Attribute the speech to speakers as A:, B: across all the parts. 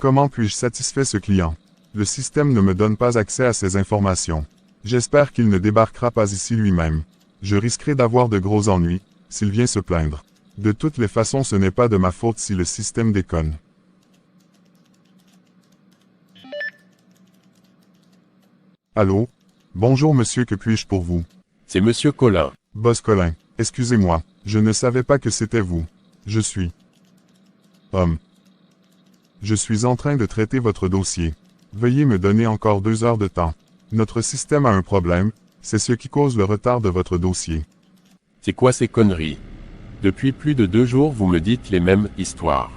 A: Comment puis-je satisfaire ce client? Le système ne me donne pas accès à ces informations. J'espère qu'il ne débarquera pas ici lui-même. Je risquerai d'avoir de gros ennuis, s'il vient se plaindre. De toutes les façons, ce n'est pas de ma faute si le système déconne. Allô? Bonjour monsieur, que puis-je pour vous?
B: C'est Monsieur Colin.
A: Boss Colin, excusez-moi, je ne savais pas que c'était vous. Je suis... Je suis en train de traiter votre dossier. Veuillez me donner encore 2 heures de temps. Notre système a un problème, c'est ce qui cause le retard de votre dossier.
B: C'est quoi ces conneries? Depuis plus de 2 jours vous me dites les mêmes histoires.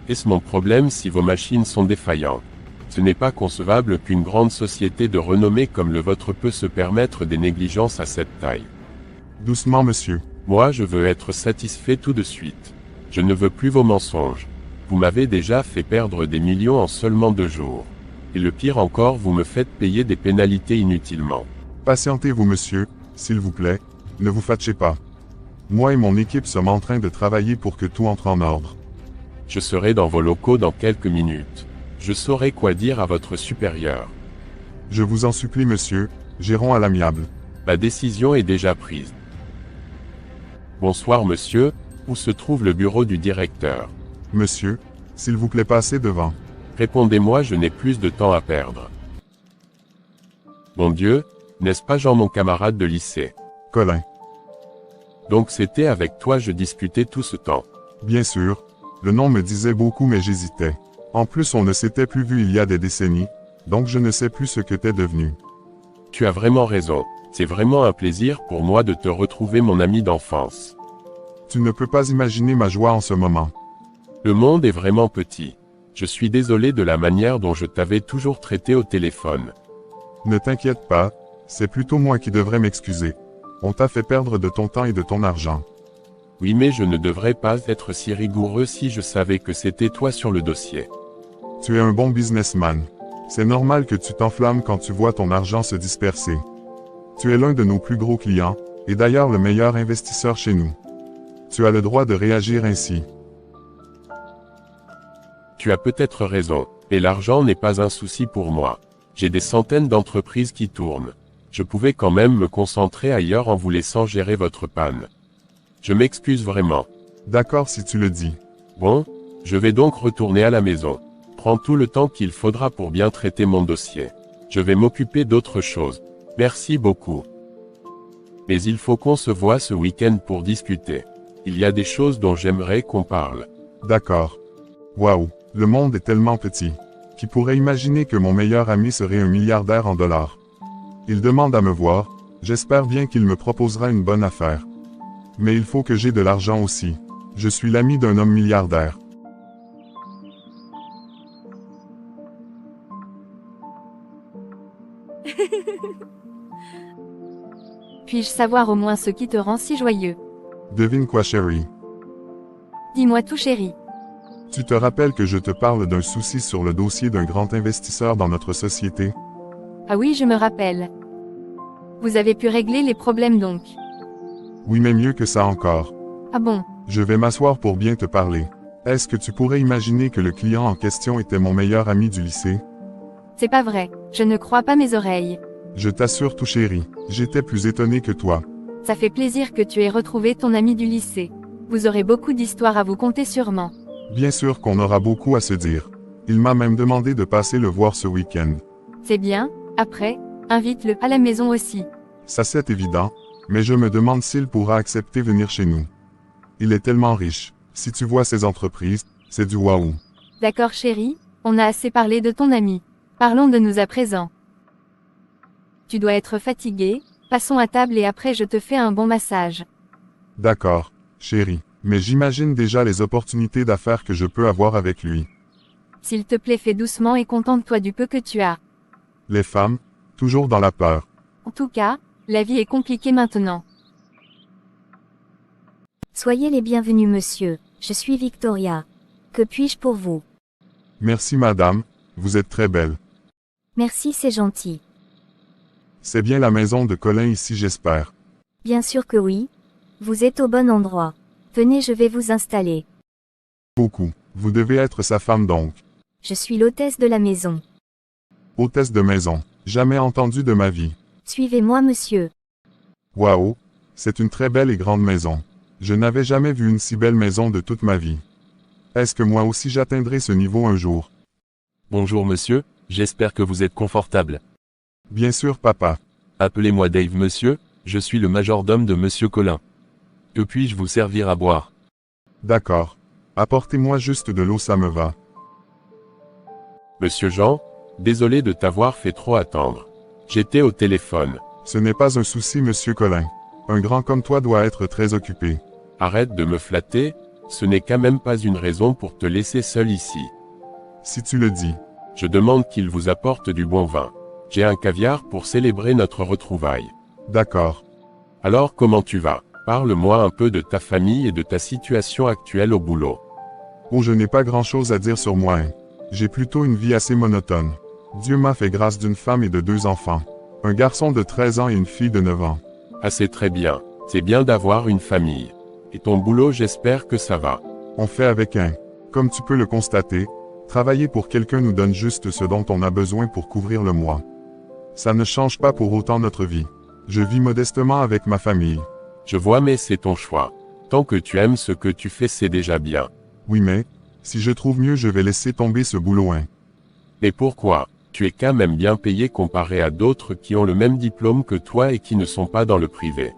B: Est-ce mon problème si vos machines sont défaillantes? Ce n'est pas concevable qu'une grande société de renommée comme le vôtre peut se permettre des négligences à cette taille.
A: Doucement monsieur.
B: Moi je veux être satisfait tout de suite. Je ne veux plus vos mensonges. Vous m'avez déjà fait perdre des millions en seulement 2 jours. Et le pire encore, vous me faites payer des pénalités inutilement.
A: Patientez-vous monsieur, s'il vous plaît, ne vous fâchez pas. Moi et mon équipe sommes en train de travailler pour que tout entre en ordre.
B: Je serai dans vos locaux dans quelques minutes. Je saurai quoi dire à votre supérieur.
A: Je vous en supplie monsieur, gérons à l'amiable.
B: Ma décision est déjà prise. Bonsoir monsieur, où se trouve le bureau du directeur?
A: Monsieur, s'il vous plaît passez devant.
B: Répondez-moi, je n'ai plus de temps à perdre. Mon Dieu, n'est-ce pas Jean mon camarade de lycée?
A: Colin.
B: Donc c'était avec toi je discutais tout ce temps.
A: Bien sûr, le nom me disait beaucoup mais j'hésitais. En plus on ne s'était plus vu il y a des décennies, donc je ne sais plus ce que t'es devenu.
B: Tu as vraiment raison, c'est vraiment un plaisir pour moi de te retrouver mon ami d'enfance.
A: Tu ne peux pas imaginer ma joie en ce moment.
B: Le monde est vraiment petit. Je suis désolé de la manière dont je t'avais toujours traité au téléphone.
A: Ne t'inquiète pas, c'est plutôt moi qui devrais m'excuser. On t'a fait perdre de ton temps et de ton argent.
B: Oui mais je ne devrais pas être si rigoureux si je savais que c'était toi sur le dossier.
A: Tu es un bon businessman. C'est normal que tu t'enflammes quand tu vois ton argent se disperser. Tu es l'un de nos plus gros clients, et d'ailleurs le meilleur investisseur chez nous. Tu as le droit de réagir ainsi.
B: Tu as peut-être raison, et l'argent n'est pas un souci pour moi. J'ai des centaines d'entreprises qui tournent. Je pouvais quand même me concentrer ailleurs en vous laissant gérer votre panne. Je m'excuse vraiment.
A: D'accord si tu le dis.
B: Bon, je vais donc retourner à la maison. Prends tout le temps qu'il faudra pour bien traiter mon dossier. Je vais m'occuper d'autre chose. Merci beaucoup. Mais il faut qu'on se voie ce week-end pour discuter. Il y a des choses dont j'aimerais qu'on parle.
A: D'accord. Waouh, le monde est tellement petit. Qui pourrait imaginer que mon meilleur ami serait un milliardaire en dollars? Il demande à me voir, j'espère bien qu'il me proposera une bonne affaire. Mais il faut que j'ai de l'argent aussi. Je suis l'ami d'un homme milliardaire.
C: Puis-je savoir au moins ce qui te rend si joyeux?
A: Devine quoi chérie?
C: Dis-moi tout chéri.
A: Tu te rappelles que je te parle d'un souci sur le dossier d'un grand investisseur dans notre société?
C: Ah oui, je me rappelle. Vous avez pu régler les problèmes donc?
A: Oui mais mieux que ça encore.
C: Ah bon?
A: Je vais m'asseoir pour bien te parler. Est-ce que tu pourrais imaginer que le client en question était mon meilleur ami du lycée?
C: C'est pas vrai, je ne crois pas mes oreilles.
A: Je t'assure tout chéri, j'étais plus étonné que toi.
C: Ça fait plaisir que tu aies retrouvé ton ami du lycée. Vous aurez beaucoup d'histoires à vous conter sûrement.
A: Bien sûr qu'on aura beaucoup à se dire. Il m'a même demandé de passer le voir ce week-end.
C: C'est bien, après, invite-le à la maison aussi.
A: Ça c'est évident, mais je me demande s'il pourra accepter venir chez nous. Il est tellement riche. Si tu vois ses entreprises, c'est du waouh.
C: D'accord chéri, on a assez parlé de ton ami. Parlons de nous à présent. Tu dois être fatigué, passons à table et après je te fais un bon massage.
A: D'accord, chérie, mais j'imagine déjà les opportunités d'affaires que je peux avoir avec lui.
C: S'il te plaît fais doucement et contente-toi du peu que tu as.
A: Les femmes, toujours dans la peur.
C: En tout cas, la vie est compliquée maintenant.
D: Soyez les bienvenus monsieur, je suis Victoria. Que puis-je pour vous?
A: Merci madame, vous êtes très belle.
D: Merci, c'est gentil.
A: C'est bien la maison de Colin ici j'espère.
D: Bien sûr que oui. Vous êtes au bon endroit. Venez, je vais vous installer.
A: Beaucoup. Vous devez être sa femme donc.
D: Je suis l'hôtesse de la maison.
A: Hôtesse de maison. Jamais entendu de ma vie.
D: Suivez-moi, monsieur.
A: Waouh, c'est une très belle et grande maison. Je n'avais jamais vu une si belle maison de toute ma vie. Est-ce que moi aussi j'atteindrai ce niveau un jour?
E: Bonjour monsieur, j'espère que vous êtes confortable.
A: Bien sûr, papa.
E: Appelez-moi Dave monsieur, je suis le majordome de monsieur Colin. Que puis-je vous servir à boire?
A: D'accord. Apportez-moi juste de l'eau, ça me va.
B: Monsieur Jean, désolé de t'avoir fait trop attendre. J'étais au téléphone.
A: Ce n'est pas un souci, monsieur Colin. Un grand comme toi doit être très occupé.
B: Arrête de me flatter, ce n'est quand même pas une raison pour te laisser seul ici.
A: Si tu le dis.
B: Je demande qu'il vous apporte du bon vin. J'ai un caviar pour célébrer notre retrouvaille.
A: D'accord.
B: Alors comment tu vas? Parle-moi un peu de ta famille et de ta situation actuelle au boulot.
A: Oh, je n'ai pas grand-chose à dire sur moi. J'ai plutôt une vie assez monotone. Dieu m'a fait grâce d'une femme et de 2 enfants. Un garçon de 13 ans et une fille de 9 ans.
B: Ah, c'est très bien. C'est bien d'avoir une famille. Et ton boulot, j'espère que ça va.
A: On fait avec un. Comme tu peux le constater, travailler pour quelqu'un nous donne juste ce dont on a besoin pour couvrir le mois. Ça ne change pas pour autant notre vie. Je vis modestement avec ma famille.
B: Je vois, mais c'est ton choix. Tant que tu aimes ce que tu fais, c'est déjà bien.
A: Oui, mais si je trouve mieux, je vais laisser tomber ce boulot.
B: Et pourquoi? Tu es quand même bien payé comparé à d'autres qui ont le même diplôme que toi et qui ne sont pas dans le privé.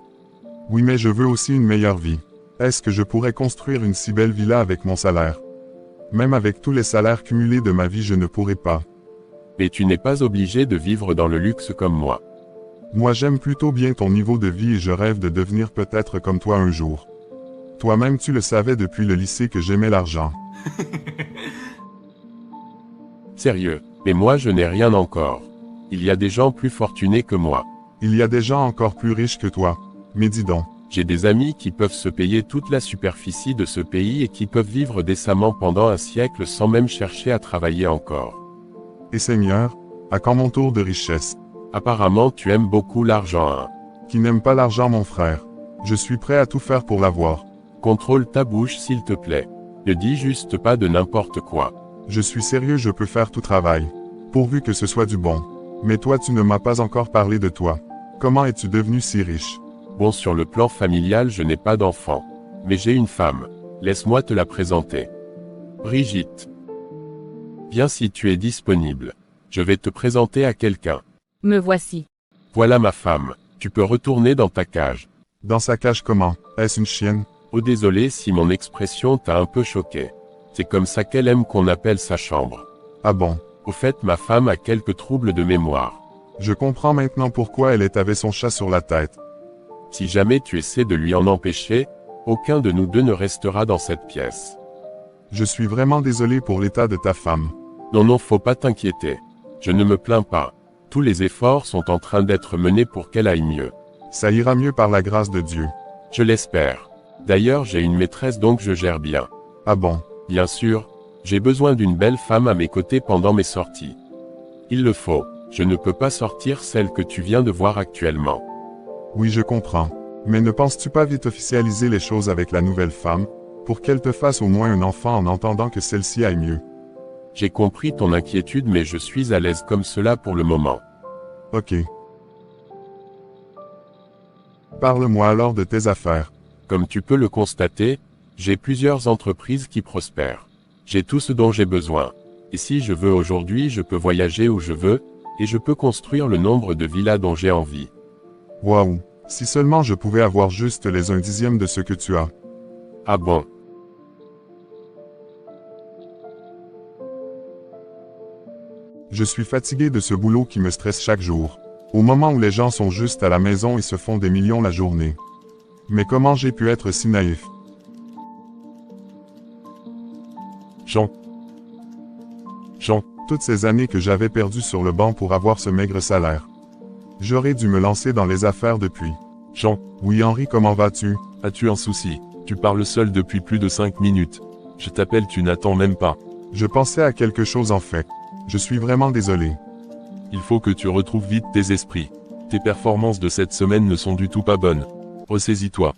A: Oui, mais je veux aussi une meilleure vie. Est-ce que je pourrais construire une si belle villa avec mon salaire? Même avec tous les salaires cumulés de ma vie, je ne pourrais pas.
B: Mais tu n'es pas obligé de vivre dans le luxe comme moi.
A: Moi, j'aime plutôt bien ton niveau de vie et je rêve de devenir peut-être comme toi un jour. Toi-même, tu le savais depuis le lycée que j'aimais l'argent.
B: Sérieux, mais moi je n'ai rien encore. Il y a des gens plus fortunés que moi.
A: Il y a des gens encore plus riches que toi. Mais dis donc.
B: J'ai des amis qui peuvent se payer toute la superficie de ce pays et qui peuvent vivre décemment pendant un siècle sans même chercher à travailler encore.
A: Et Seigneur, à quand mon tour de richesse?
B: Apparemment tu aimes beaucoup l'argent, hein.
A: Qui n'aime pas l'argent, mon frère? Je suis prêt à tout faire pour l'avoir.
B: Contrôle ta bouche s'il te plaît. Ne dis juste pas de n'importe quoi.
A: Je suis sérieux, je peux faire tout travail. Pourvu que ce soit du bon. Mais toi, tu ne m'as pas encore parlé de toi. Comment es-tu devenu si riche?
B: Bon, sur le plan familial, je n'ai pas d'enfant. Mais j'ai une femme. Laisse-moi te la présenter. Brigitte. Viens si tu es disponible. Je vais te présenter à quelqu'un.
F: Me voici.
B: Voilà ma femme. Tu peux retourner dans ta cage.
A: Dans sa cage comment? Est-ce une chienne?
B: Oh, désolé si mon expression t'a un peu choqué. C'est comme ça qu'elle aime qu'on appelle sa chambre.
A: Ah bon?
B: Au fait, ma femme a quelques troubles de mémoire.
A: Je comprends maintenant pourquoi elle avait son chat sur la tête.
B: Si jamais tu essaies de lui en empêcher, aucun de nous deux ne restera dans cette pièce.
A: Je suis vraiment désolé pour l'état de ta femme.
B: Non, faut pas t'inquiéter. Je ne me plains pas. Tous les efforts sont en train d'être menés pour qu'elle aille mieux.
A: Ça ira mieux par la grâce de Dieu.
B: Je l'espère. D'ailleurs, j'ai une maîtresse donc je gère bien.
A: Ah bon?
B: Bien sûr, j'ai besoin d'une belle femme à mes côtés pendant mes sorties. Il le faut. Je ne peux pas sortir celle que tu viens de voir actuellement.
A: Oui, je comprends. Mais ne penses-tu pas vite officialiser les choses avec la nouvelle femme, pour qu'elle te fasse au moins un enfant en entendant que celle-ci aille mieux?
B: J'ai compris ton inquiétude mais je suis à l'aise comme cela pour le moment.
A: Ok. Parle-moi alors de tes affaires.
B: Comme tu peux le constater, j'ai plusieurs entreprises qui prospèrent. J'ai tout ce dont j'ai besoin. Et si je veux aujourd'hui, je peux voyager où je veux, et je peux construire le nombre de villas dont j'ai envie.
A: Waouh! Si seulement je pouvais avoir juste les 1/10 de ce que tu as.
B: Ah bon?
A: Je suis fatigué de ce boulot qui me stresse chaque jour. Au moment où les gens sont juste à la maison et se font des millions la journée. Mais comment j'ai pu être si naïf?
E: Jean.
A: Toutes ces années que j'avais perdues sur le banc pour avoir ce maigre salaire. J'aurais dû me lancer dans les affaires depuis.
E: Jean,
A: Oui, Henri, comment vas-tu?
E: as-tu un souci? Tu parles seul depuis plus de 5 minutes. Je t'appelle, tu n'attends même pas.
A: Je pensais à quelque chose en fait. Je suis vraiment désolé.
E: Il faut que tu retrouves vite tes esprits. Tes performances de cette semaine ne sont du tout pas bonnes. Ressaisis-toi.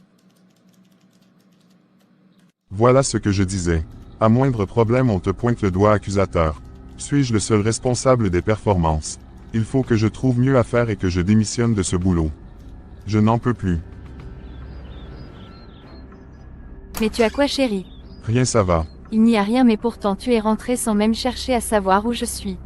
A: Voilà ce que je disais. À moindre problème, on te pointe le doigt accusateur. Suis-je le seul responsable des performances? Il faut que je trouve mieux à faire et que je démissionne de ce boulot. Je n'en peux plus.
C: Mais tu as quoi chérie?
A: Rien, ça va.
C: Il n'y a rien, mais pourtant tu es rentré sans même chercher à savoir où je suis.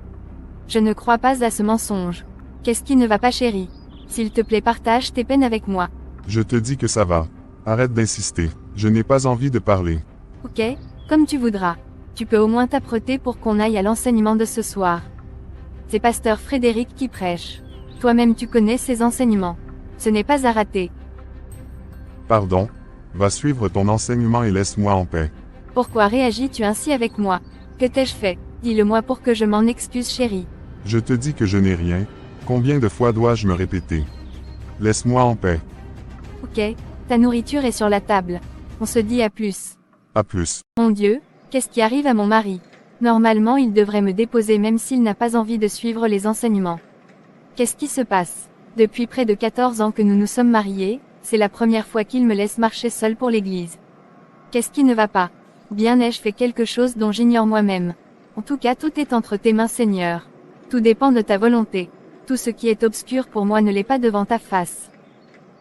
C: Je ne crois pas à ce mensonge. Qu'est-ce qui ne va pas chérie? S'il te plaît, partage tes peines avec moi.
A: Je te dis que ça va. Arrête d'insister. Je n'ai pas envie de parler.
C: Ok, comme tu voudras. Tu peux au moins t'apprêter pour qu'on aille à l'enseignement de ce soir. C'est pasteur Frédéric qui prêche. Toi-même tu connais ses enseignements. Ce n'est pas à rater.
A: Pardon. Va suivre ton enseignement et laisse-moi en paix.
C: Pourquoi réagis-tu ainsi avec moi? Que t'ai-je fait? Dis-le-moi pour que je m'en excuse chérie.
A: Je te dis que je n'ai rien. Combien de fois dois-je me répéter? Laisse-moi en paix.
C: Ok, ta nourriture est sur la table. On se dit à plus.
A: À plus.
C: Mon Dieu, qu'est-ce qui arrive à mon mari? Normalement il devrait me déposer même s'il n'a pas envie de suivre les enseignements. Qu'est-ce qui se passe? Depuis près de 14 ans que nous nous sommes mariés, c'est la première fois qu'il me laisse marcher seul pour l'église. Qu'est-ce qui ne va pas? Ou bien ai-je fait quelque chose dont j'ignore moi-même? En tout cas, tout est entre tes mains, Seigneur. Tout dépend de ta volonté. Tout ce qui est obscur pour moi ne l'est pas devant ta face.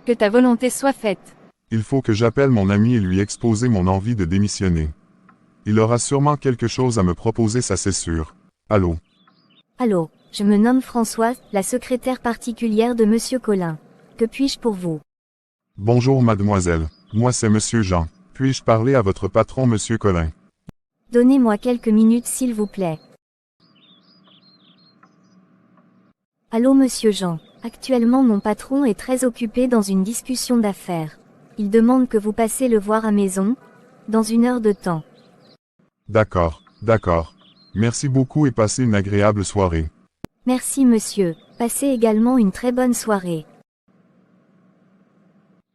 C: Que ta volonté soit faite.
A: Il faut que j'appelle mon ami et lui exposer mon envie de démissionner. Il aura sûrement quelque chose à me proposer, ça c'est sûr. Allô?
D: Allô, je me nomme Françoise, la secrétaire particulière de Monsieur Collin. Que puis-je pour vous?
A: Bonjour mademoiselle. Moi c'est Monsieur Jean. Puis-je parler à votre patron Monsieur Collin?
D: Donnez-moi quelques minutes s'il vous plaît. Allô Monsieur Jean, actuellement mon patron est très occupé dans une discussion d'affaires. Il demande que vous passez le voir à maison, dans 1 heure de temps.
A: D'accord, d'accord. Merci beaucoup et passez une agréable soirée.
D: Merci monsieur, passez également une très bonne soirée.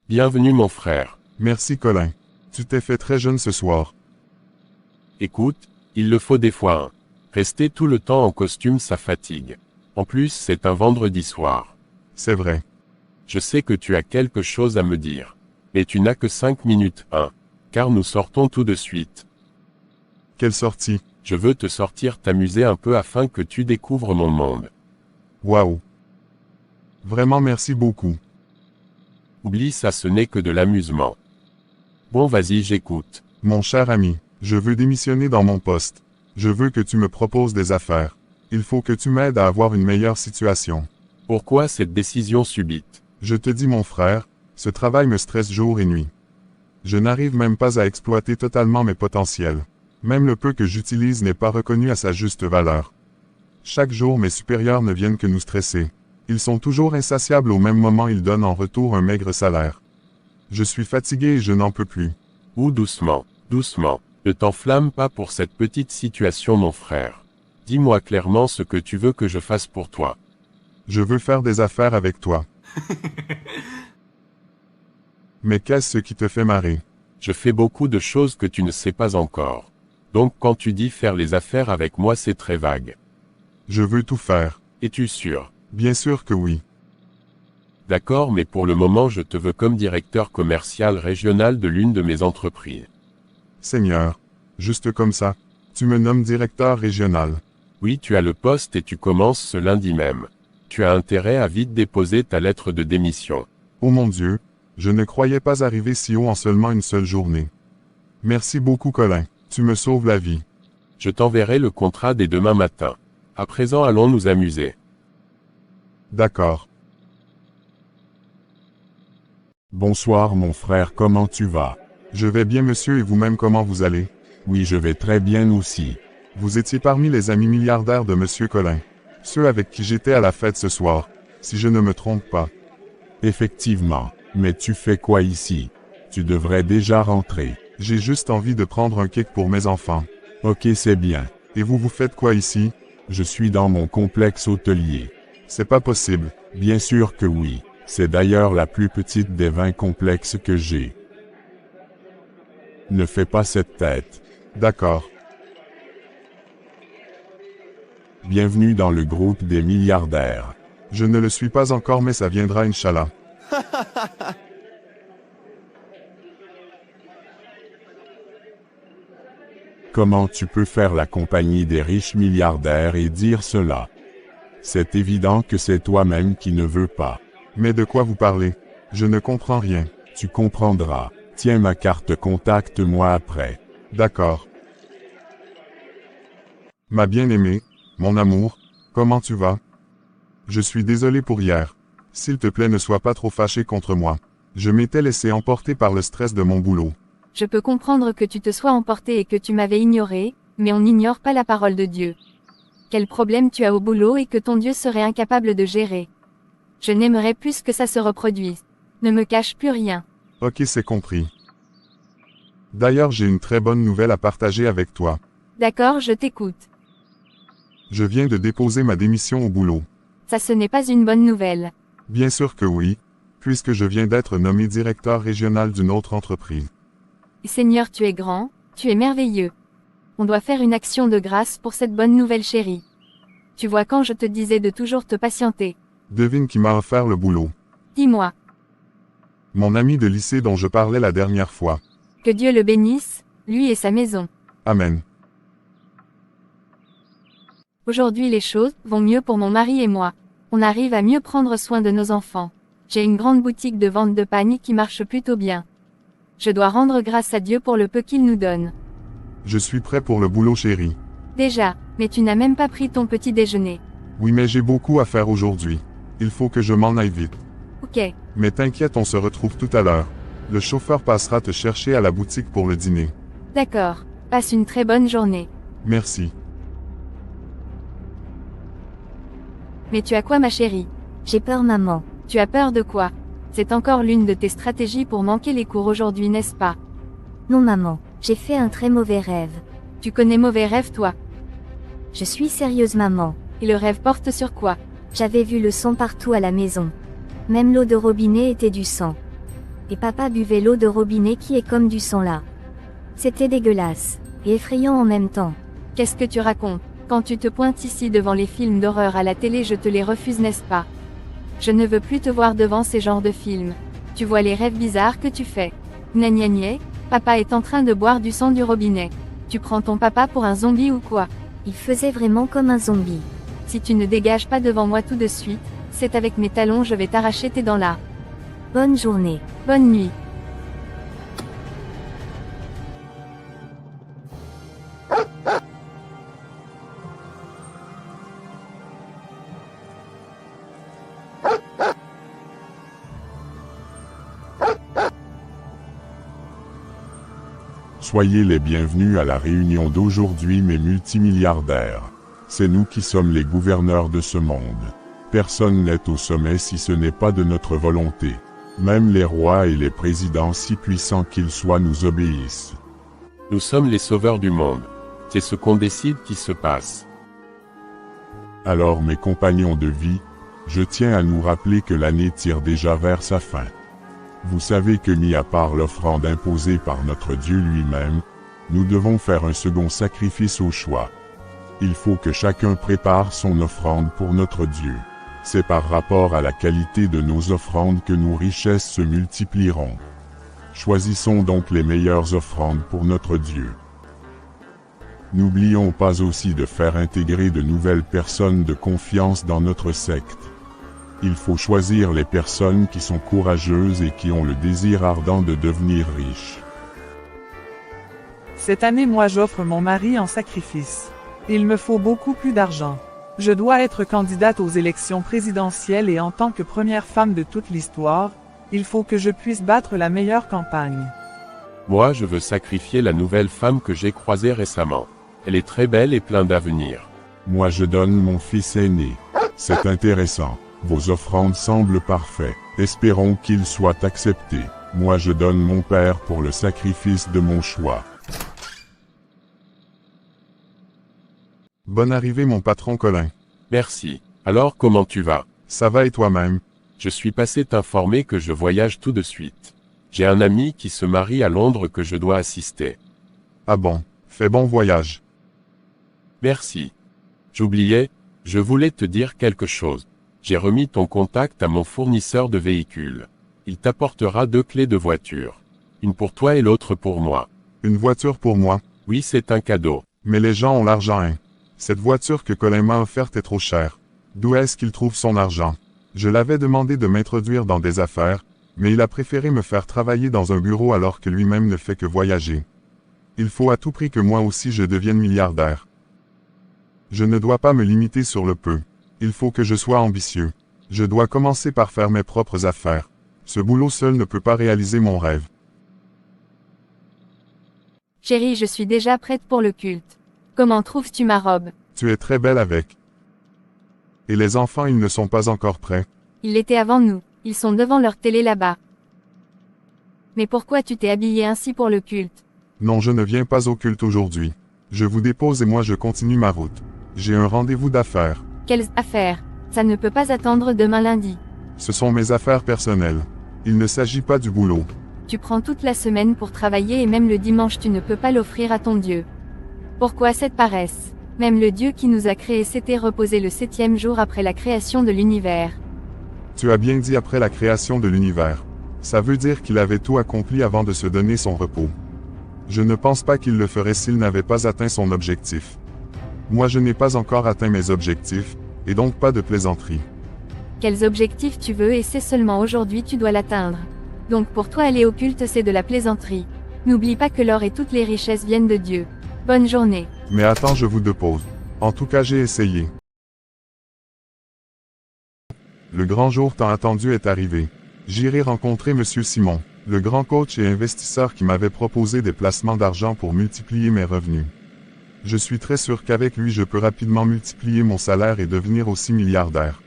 B: Bienvenue mon frère.
A: Merci Colin. Tu t'es fait très jeune ce soir.
B: Écoute, il le faut des fois. Hein. Rester tout le temps en costume ça fatigue. En plus c'est un vendredi soir.
A: C'est vrai.
B: Je sais que tu as quelque chose à me dire. Mais tu n'as que 5 minutes, hein. Car nous sortons tout de suite.
A: Quelle sortie?
B: Je veux te sortir t'amuser un peu afin que tu découvres mon monde.
A: Waouh. Vraiment merci beaucoup.
B: Oublie ça, ce n'est que de l'amusement. Bon vas-y, j'écoute.
A: Mon cher ami, je veux démissionner dans mon poste. Je veux que tu me proposes des affaires. Il faut que tu m'aides à avoir une meilleure situation.
B: Pourquoi cette décision subite?
A: Je te dis mon frère, ce travail me stresse jour et nuit. Je n'arrive même pas à exploiter totalement mes potentiels. Même le peu que j'utilise n'est pas reconnu à sa juste valeur. Chaque jour mes supérieurs ne viennent que nous stresser. Ils sont toujours insatiables, au même moment ils donnent en retour un maigre salaire. Je suis fatigué et je n'en peux plus.
B: Ou doucement, doucement. Ne t'enflamme pas pour cette petite situation mon frère. Dis-moi clairement ce que tu veux que je fasse pour toi.
A: Je veux faire des affaires avec toi. Mais qu'est-ce qui te fait marrer?
B: Je fais beaucoup de choses que tu ne sais pas encore. Donc quand tu dis faire les affaires avec moi, c'est très vague.
A: Je veux tout faire.
B: Es-tu sûr?
A: Bien sûr que oui.
B: D'accord, mais pour le moment je te veux comme directeur commercial régional de l'une de mes entreprises.
A: Seigneur, juste comme ça, tu me nommes directeur régional.
B: Oui, tu as le poste et tu commences ce lundi même. Tu as intérêt à vite déposer ta lettre de démission.
A: Oh mon Dieu, je ne croyais pas arriver si haut en seulement une seule journée. Merci beaucoup Colin, tu me sauves la vie.
B: Je t'enverrai le contrat dès demain matin. À présent allons nous amuser.
A: D'accord.
F: Bonsoir mon frère, comment tu vas?
A: Je vais bien monsieur, et vous-même comment vous allez?
F: Oui, je vais très bien aussi.
A: Vous étiez parmi les amis milliardaires de monsieur Colin. Ceux avec qui j'étais à la fête ce soir, si je ne me trompe pas.
F: Effectivement. Mais tu fais quoi ici? Tu devrais déjà rentrer.
A: J'ai juste envie de prendre un kick pour mes enfants.
F: Ok, c'est bien.
A: Et vous faites quoi ici?
F: Je suis dans mon complexe hôtelier.
A: C'est pas possible.
F: Bien sûr que oui. C'est d'ailleurs la plus petite des 20 complexes que j'ai. Ne fais pas cette tête.
A: D'accord.
F: Bienvenue dans le groupe des milliardaires.
A: Je ne le suis pas encore, mais ça viendra Inch'Allah.
F: Comment tu peux faire la compagnie des riches milliardaires et dire cela? C'est évident que c'est toi-même qui ne veux pas.
A: Mais de quoi vous parlez? Je ne comprends rien.
F: Tu comprendras. Tiens ma carte, contacte-moi après.
A: D'accord. Ma bien-aimée, mon amour, comment tu vas? Je suis désolé pour hier. S'il te plaît, ne sois pas trop fâché contre moi. Je m'étais laissé emporter par le stress de mon boulot.
C: Je peux comprendre que tu te sois emporté et que tu m'avais ignoré, mais on n'ignore pas la parole de Dieu. Quel problème tu as au boulot et que ton Dieu serait incapable de gérer. Je n'aimerais plus que ça se reproduise. Ne me cache plus rien.
A: Ok, c'est compris. D'ailleurs, j'ai une très bonne nouvelle à partager avec toi.
C: D'accord, je t'écoute.
A: Je viens de déposer ma démission au boulot.
C: Ça, ce n'est pas une bonne nouvelle.
A: Bien sûr que oui, puisque je viens d'être nommé directeur régional d'une autre entreprise.
C: Seigneur, tu es grand, tu es merveilleux. On doit faire une action de grâce pour cette bonne nouvelle, chérie. Tu vois, quand je te disais de toujours te patienter.
A: Devine qui m'a offert le boulot.
C: Dis-moi.
A: Mon ami de lycée dont je parlais la dernière fois.
C: Que Dieu le bénisse, lui et sa maison.
A: Amen.
C: Aujourd'hui, les choses vont mieux pour mon mari et moi. On arrive à mieux prendre soin de nos enfants. J'ai une grande boutique de vente de paniers qui marche plutôt bien. Je dois rendre grâce à Dieu pour le peu qu'il nous donne.
A: Je suis prêt pour le boulot, chérie.
C: Déjà, mais tu n'as même pas pris ton petit déjeuner.
A: Oui, mais j'ai beaucoup à faire aujourd'hui. Il faut que je m'en aille vite.
C: Ok,
A: Mais t'inquiète, on se retrouve tout à l'heure. Le chauffeur passera te chercher à la boutique pour le dîner.
C: d'accord. Passe une très bonne journée.
A: Merci.
C: Mais tu as quoi, ma chérie?
D: J'ai peur, maman.
C: Tu as peur de quoi? C'est encore l'une de tes stratégies pour manquer les cours aujourd'hui, n'est-ce pas?
D: Non, maman. J'ai fait un très mauvais rêve.
C: Tu connais mauvais rêve, toi?
D: Je suis sérieuse, maman.
C: Et le rêve porte sur quoi?
D: J'avais vu le sang partout à la maison. Même l'eau de robinet était du sang. Et papa buvait l'eau de robinet qui est comme du sang là. C'était dégueulasse. Et effrayant en même temps.
C: Qu'est-ce que tu racontes? Quand tu te pointes ici devant les films d'horreur à la télé, je te les refuse, n'est-ce pas? Je ne veux plus te voir devant ces genres de films. Tu vois les rêves bizarres que tu fais. Gna gna gna, papa est en train de boire du sang du robinet. Tu prends ton papa pour un zombie ou quoi?
D: Il faisait vraiment comme un zombie.
C: Si tu ne dégages pas devant moi tout de suite, c'est avec mes talons je vais t'arracher tes dents là.
D: Bonne journée.
C: Bonne nuit.
F: Soyez les bienvenus à la réunion d'aujourd'hui, mes multimilliardaires. C'est nous qui sommes les gouverneurs de ce monde. Personne n'est au sommet si ce n'est pas de notre volonté. Même les rois et les présidents, si puissants qu'ils soient, nous obéissent.
B: Nous sommes les sauveurs du monde. C'est ce qu'on décide qui se passe.
F: Alors mes compagnons de vie, je tiens à nous rappeler que l'année tire déjà vers sa fin. Vous savez que mis à part l'offrande imposée par notre Dieu lui-même, nous devons faire un second sacrifice au choix. Il faut que chacun prépare son offrande pour notre Dieu. C'est par rapport à la qualité de nos offrandes que nos richesses se multiplieront. Choisissons donc les meilleures offrandes pour notre Dieu. N'oublions pas aussi de faire intégrer de nouvelles personnes de confiance dans notre secte. Il faut choisir les personnes qui sont courageuses et qui ont le désir ardent de devenir riches.
G: Cette année, moi j'offre mon mari en sacrifice. Il me faut beaucoup plus d'argent. Je dois être candidate aux élections présidentielles et en tant que première femme de toute l'histoire, il faut que je puisse battre la meilleure campagne.
B: Moi, je veux sacrifier la nouvelle femme que j'ai croisée récemment. Elle est très belle et plein d'avenir.
F: Moi je donne mon fils aîné. C'est intéressant. Vos offrandes semblent parfaites. Espérons qu'ils soient acceptés. Moi je donne mon père pour le sacrifice de mon choix.
A: Bonne arrivée, mon patron Colin.
B: Merci. Alors comment tu vas?
A: Ça va et toi-même?
B: Je suis passé t'informer que je voyage tout de suite. J'ai un ami qui se marie à Londres que je dois assister.
A: Ah bon, fais bon voyage.
B: Merci. J'oubliais, je voulais te dire quelque chose. J'ai remis ton contact à mon fournisseur de véhicules. Il t'apportera 2 clés de voiture. Une pour toi et l'autre pour moi.
A: Une voiture pour moi?
B: Oui, c'est un cadeau.
A: Mais les gens ont l'argent, hein. Cette voiture que Colin m'a offerte est trop chère. D'où est-ce qu'il trouve son argent? Je l'avais demandé de m'introduire dans des affaires, mais il a préféré me faire travailler dans un bureau alors que lui-même ne fait que voyager. Il faut à tout prix que moi aussi je devienne milliardaire. Je ne dois pas me limiter sur le peu. Il faut que je sois ambitieux. Je dois commencer par faire mes propres affaires. Ce boulot seul ne peut pas réaliser mon rêve.
C: Chérie, je suis déjà prête pour le culte. Comment trouves-tu ma robe?
A: Tu es très belle avec. Et les enfants, ils ne sont pas encore prêts.
C: Ils l'étaient avant nous. Ils sont devant leur télé là-bas. Mais pourquoi tu t'es habillé ainsi pour le culte?
A: Non, je ne viens pas au culte aujourd'hui. Je vous dépose et moi je continue ma route. J'ai un rendez-vous d'affaires.
C: Quelles affaires? Ça ne peut pas attendre demain lundi.
A: Ce sont mes affaires personnelles. Il ne s'agit pas du boulot.
C: Tu prends toute la semaine pour travailler et même le dimanche tu ne peux pas l'offrir à ton Dieu. Pourquoi cette paresse? Même le Dieu qui nous a créés s'était reposé le 7e jour après la création de l'univers.
A: Tu as bien dit après la création de l'univers. Ça veut dire qu'il avait tout accompli avant de se donner son repos. Je ne pense pas qu'il le ferait s'il n'avait pas atteint son objectif. Moi je n'ai pas encore atteint mes objectifs, et donc pas de plaisanterie.
C: Quels objectifs tu veux et c'est seulement aujourd'hui tu dois l'atteindre. Donc pour toi aller au culte c'est de la plaisanterie. N'oublie pas que l'or et toutes les richesses viennent de Dieu. Bonne journée.
A: Mais attends, je vous dépose. En tout cas j'ai essayé. Le grand jour tant attendu est arrivé. J'irai rencontrer Monsieur Simon, le grand coach et investisseur qui m'avait proposé des placements d'argent pour multiplier mes revenus. Je suis très sûr qu'avec lui je peux rapidement multiplier mon salaire et devenir aussi milliardaire.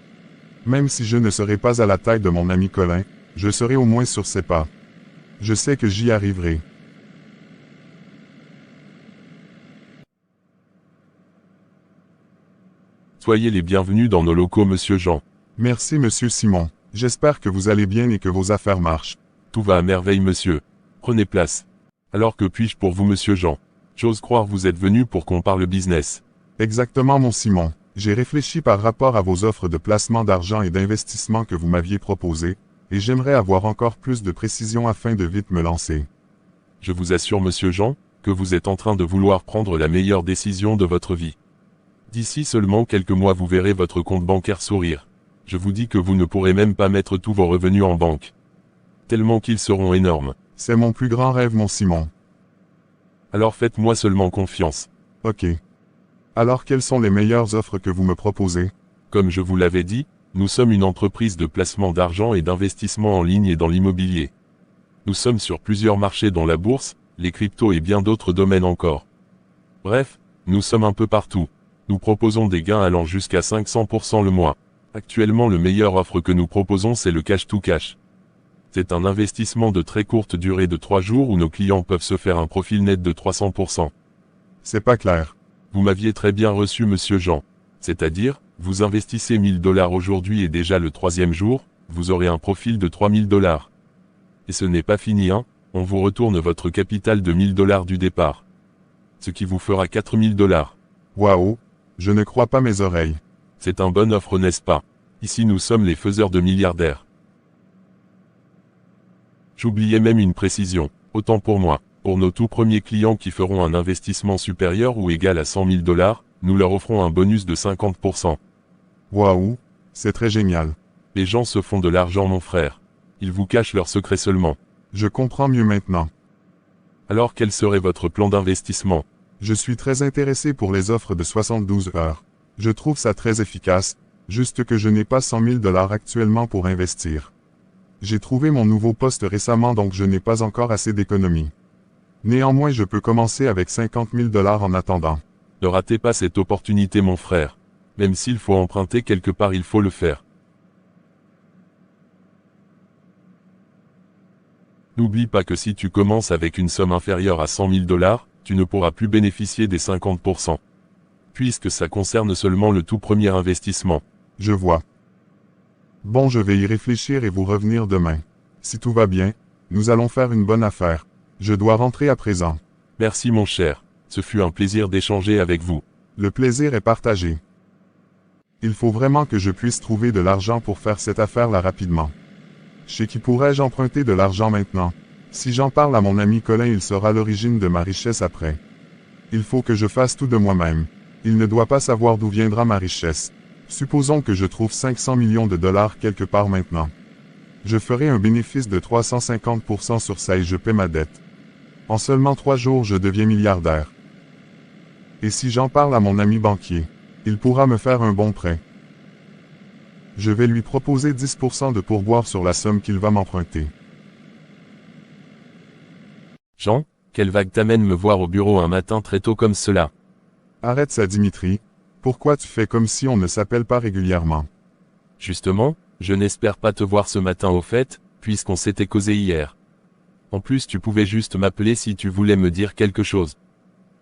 A: Même si je ne serai pas à la taille de mon ami Colin, je serai au moins sur ses pas. Je sais que j'y arriverai.
E: Soyez les bienvenus dans nos locaux, Monsieur Jean.
A: Merci Monsieur Simon. J'espère que vous allez bien et que vos affaires marchent.
E: Tout va à merveille, monsieur. Prenez place. Alors que puis-je pour vous, Monsieur Jean? J'ose croire vous êtes venu pour qu'on parle business.
A: Exactement mon Simon. J'ai réfléchi par rapport à vos offres de placement d'argent et d'investissement que vous m'aviez proposées, et j'aimerais avoir encore plus de précision afin de vite me lancer.
E: Je vous assure, Monsieur Jean, que vous êtes en train de vouloir prendre la meilleure décision de votre vie. D'ici seulement quelques mois vous verrez votre compte bancaire sourire. Je vous dis que vous ne pourrez même pas mettre tous vos revenus en banque. Tellement qu'ils seront énormes.
A: C'est mon plus grand rêve mon Simon.
E: Alors faites-moi seulement confiance.
A: Ok. Alors quelles sont les meilleures offres que vous me proposez?
E: Comme je vous l'avais dit, nous sommes une entreprise de placement d'argent et d'investissement en ligne et dans l'immobilier. Nous sommes sur plusieurs marchés dont la bourse, les cryptos et bien d'autres domaines encore. Bref, nous sommes un peu partout. Nous proposons des gains allant jusqu'à 500% le mois. Actuellement, le meilleure offre que nous proposons c'est le cash to cash. C'est un investissement de très courte durée de 3 jours où nos clients peuvent se faire un profil net de 300%.
A: C'est pas clair.
E: Vous m'aviez très bien reçu Monsieur Jean. C'est-à-dire, vous investissez 1000 $ aujourd'hui et déjà le 3e jour, vous aurez un profil de 3000 $. Et ce n'est pas fini hein, on vous retourne votre capital de 1000 $ du départ. Ce qui vous fera 4000 $.
A: Waouh, je ne crois pas mes oreilles.
E: C'est un bonne offre n'est-ce pas? Ici nous sommes les faiseurs de milliardaires. J'oubliais même une précision, autant pour moi. Pour nos tout premiers clients qui feront un investissement supérieur ou égal à 100 000 $, nous leur offrons un bonus de 50%.
A: Waouh, c'est très génial.
E: Les gens se font de l'argent mon frère. Ils vous cachent leurs secrets seulement.
A: Je comprends mieux maintenant.
E: Alors quel serait votre plan d'investissement?
A: Je suis très intéressé pour les offres de 72 heures. Je trouve ça très efficace, juste que je n'ai pas 100 000 $ actuellement pour investir. J'ai trouvé mon nouveau poste récemment donc je n'ai pas encore assez d'économies. Néanmoins je peux commencer avec 50 000 $ en attendant.
E: Ne ratez pas cette opportunité mon frère. Même s'il faut emprunter quelque part il faut le faire. N'oublie pas que si tu commences avec une somme inférieure à 100 000 $, tu ne pourras plus bénéficier des 50%. Puisque ça concerne seulement le tout premier investissement.
A: Je vois. Bon, je vais y réfléchir et vous revenir demain. Si tout va bien, nous allons faire une bonne affaire. Je dois rentrer à présent.
E: Merci mon cher. Ce fut un plaisir d'échanger avec vous.
A: Le plaisir est partagé. Il faut vraiment que je puisse trouver de l'argent pour faire cette affaire-là rapidement. Chez qui pourrais-je emprunter de l'argent maintenant? Si j'en parle à mon ami Colin, il saura l'origine de ma richesse après. Il faut que je fasse tout de moi-même. Il ne doit pas savoir d'où viendra ma richesse. Supposons que je trouve 500 millions de dollars quelque part maintenant. Je ferai un bénéfice de 350% sur ça et je paie ma dette. En seulement 3 jours, je deviens milliardaire. Et si j'en parle à mon ami banquier, il pourra me faire un bon prêt. Je vais lui proposer 10% de pourboire sur la somme qu'il va m'emprunter.
B: Jean, quelle vague t'amène me voir au bureau un matin très tôt comme cela?
A: Arrête ça, Dimitri. Pourquoi tu fais comme si on ne s'appelle pas régulièrement?
B: Justement, je n'espère pas te voir ce matin au fait, puisqu'on s'était causé hier. En plus, tu pouvais juste m'appeler si tu voulais me dire quelque chose.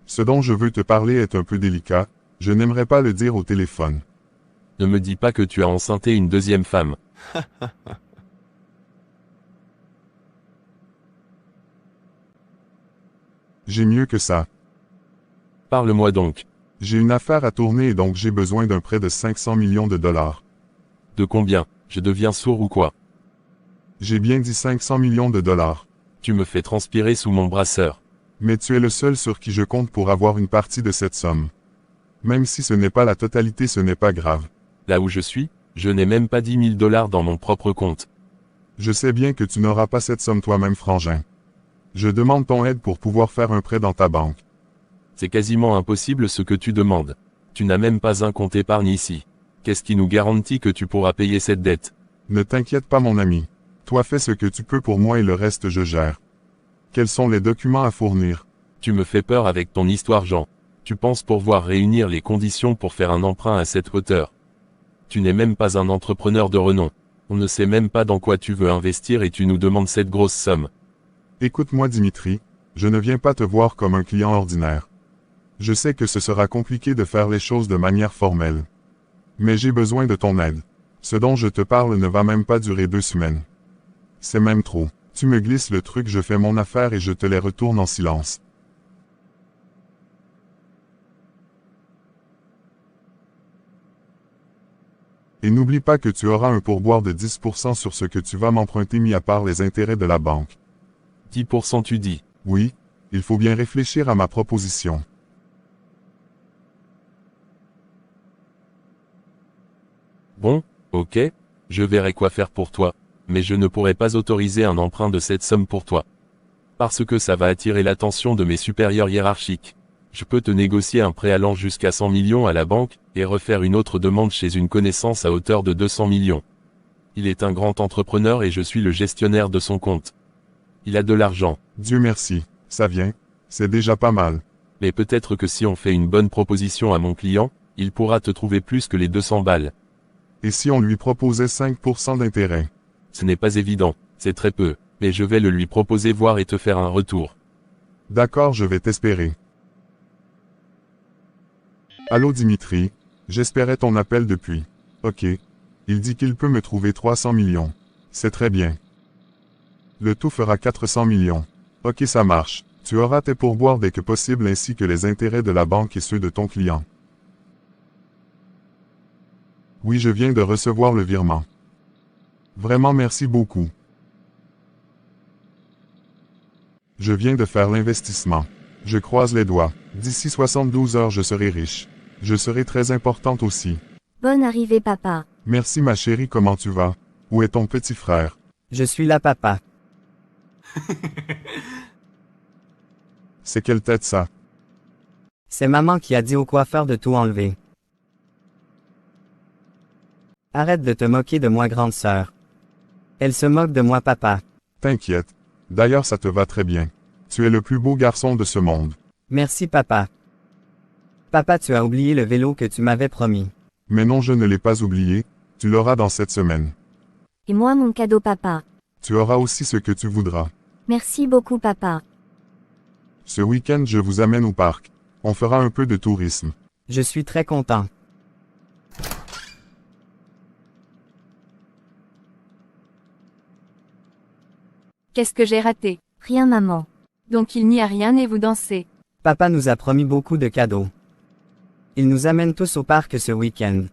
A: Ce dont je veux te parler est un peu délicat, je n'aimerais pas le dire au téléphone.
B: Ne me dis pas que tu as enceinté une deuxième femme.
A: J'ai mieux que ça.
B: Parle-moi donc.
A: J'ai une affaire à tourner et donc j'ai besoin d'un prêt de 500 millions de dollars.
B: De combien? Je deviens sourd ou quoi?
A: J'ai bien dit 500 millions de dollars.
B: Tu me fais transpirer sous mon brasseur.
A: Mais tu es le seul sur qui je compte pour avoir une partie de cette somme. Même si ce n'est pas la totalité, ce n'est pas grave.
B: Là où je suis, je n'ai même pas 10 000 dollars dans mon propre compte.
A: Je sais bien que tu n'auras pas cette somme toi-même, frangin. Je demande ton aide pour pouvoir faire un prêt dans ta banque.
B: C'est quasiment impossible ce que tu demandes. Tu n'as même pas un compte épargne ici. Qu'est-ce qui nous garantit que tu pourras payer cette dette?
A: Ne t'inquiète pas, mon ami. Toi fais ce que tu peux pour moi et le reste je gère. Quels sont les documents à fournir?
B: Tu me fais peur avec ton histoire, Jean. Tu penses pouvoir réunir les conditions pour faire un emprunt à cette hauteur? Tu n'es même pas un entrepreneur de renom. On ne sait même pas dans quoi tu veux investir et tu nous demandes cette grosse somme.
A: Écoute-moi, Dimitri, je ne viens pas te voir comme un client ordinaire. Je sais que ce sera compliqué de faire les choses de manière formelle. Mais j'ai besoin de ton aide. Ce dont je te parle ne va même pas durer 2 semaines. C'est même trop. Tu me glisses le truc, je fais mon affaire et je te les retourne en silence. Et n'oublie pas que tu auras un pourboire de 10% sur ce que tu vas m'emprunter mis à part les intérêts de la banque.
B: 10% tu dis.
A: Oui, il faut bien réfléchir à ma proposition.
B: Bon, ok, je verrai quoi faire pour toi, mais je ne pourrai pas autoriser un emprunt de cette somme pour toi. Parce que ça va attirer l'attention de mes supérieurs hiérarchiques. Je peux te négocier un prêt allant jusqu'à 100 millions à la banque, et refaire une autre demande chez une connaissance à hauteur de 200 millions. Il est un grand entrepreneur et je suis le gestionnaire de son compte. Il a de l'argent.
A: Dieu merci, ça vient, c'est déjà pas mal.
B: Mais peut-être que si on fait une bonne proposition à mon client, il pourra te trouver plus que les 200 balles.
A: Et si on lui proposait 5% d'intérêt?
B: Ce n'est pas évident, c'est très peu, mais je vais le lui proposer voir et te faire un retour.
A: D'accord, je vais t'espérer. Allô Dimitri, j'espérais ton appel depuis. Ok. Il dit qu'il peut me trouver 300 millions. C'est très bien. Le tout fera 400 millions. Ok, ça marche. Tu auras tes pourboires dès que possible ainsi que les intérêts de la banque et ceux de ton client. Oui, je viens de recevoir le virement. Vraiment merci beaucoup. Je viens de faire l'investissement. Je croise les doigts. D'ici 72 heures, je serai riche. Je serai très importante aussi.
D: Bonne arrivée papa.
A: Merci ma chérie, comment tu vas? Où est ton petit frère?
H: Je suis là papa.
A: C'est quelle tête ça?
H: C'est maman qui a dit au coiffeur de tout enlever. Arrête de te moquer de moi grande sœur. Elle se moque de moi papa.
A: T'inquiète. D'ailleurs ça te va très bien. Tu es le plus beau garçon de ce monde.
H: Merci papa. Papa, tu as oublié le vélo que tu m'avais promis.
A: Mais non, je ne l'ai pas oublié, tu l'auras dans cette semaine.
D: Et moi mon cadeau papa.
A: Tu auras aussi ce que tu voudras.
D: Merci beaucoup papa.
A: Ce week-end je vous amène au parc. On fera un peu de tourisme.
H: Je suis très content.
C: Qu'est-ce que j'ai raté?
D: Rien maman.
C: Donc il n'y a rien et vous dansez.
H: Papa nous a promis beaucoup de cadeaux. Il nous amène tous au parc ce week-end.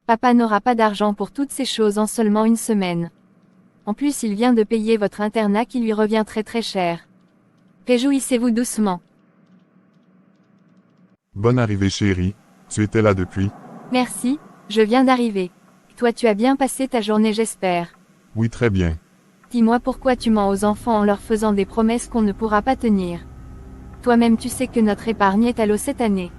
C: Papa n'aura pas d'argent pour toutes ces choses en seulement une semaine. En plus il vient de payer votre internat qui lui revient très très cher. Réjouissez-vous doucement.
A: Bonne arrivée chérie, tu étais là depuis?
C: Merci, je viens d'arriver. Toi tu as bien passé ta journée j'espère.
A: Oui très bien.
C: Dis-moi pourquoi tu mens aux enfants en leur faisant des promesses qu'on ne pourra pas tenir. Toi-même tu sais que notre épargne est à l'eau cette année.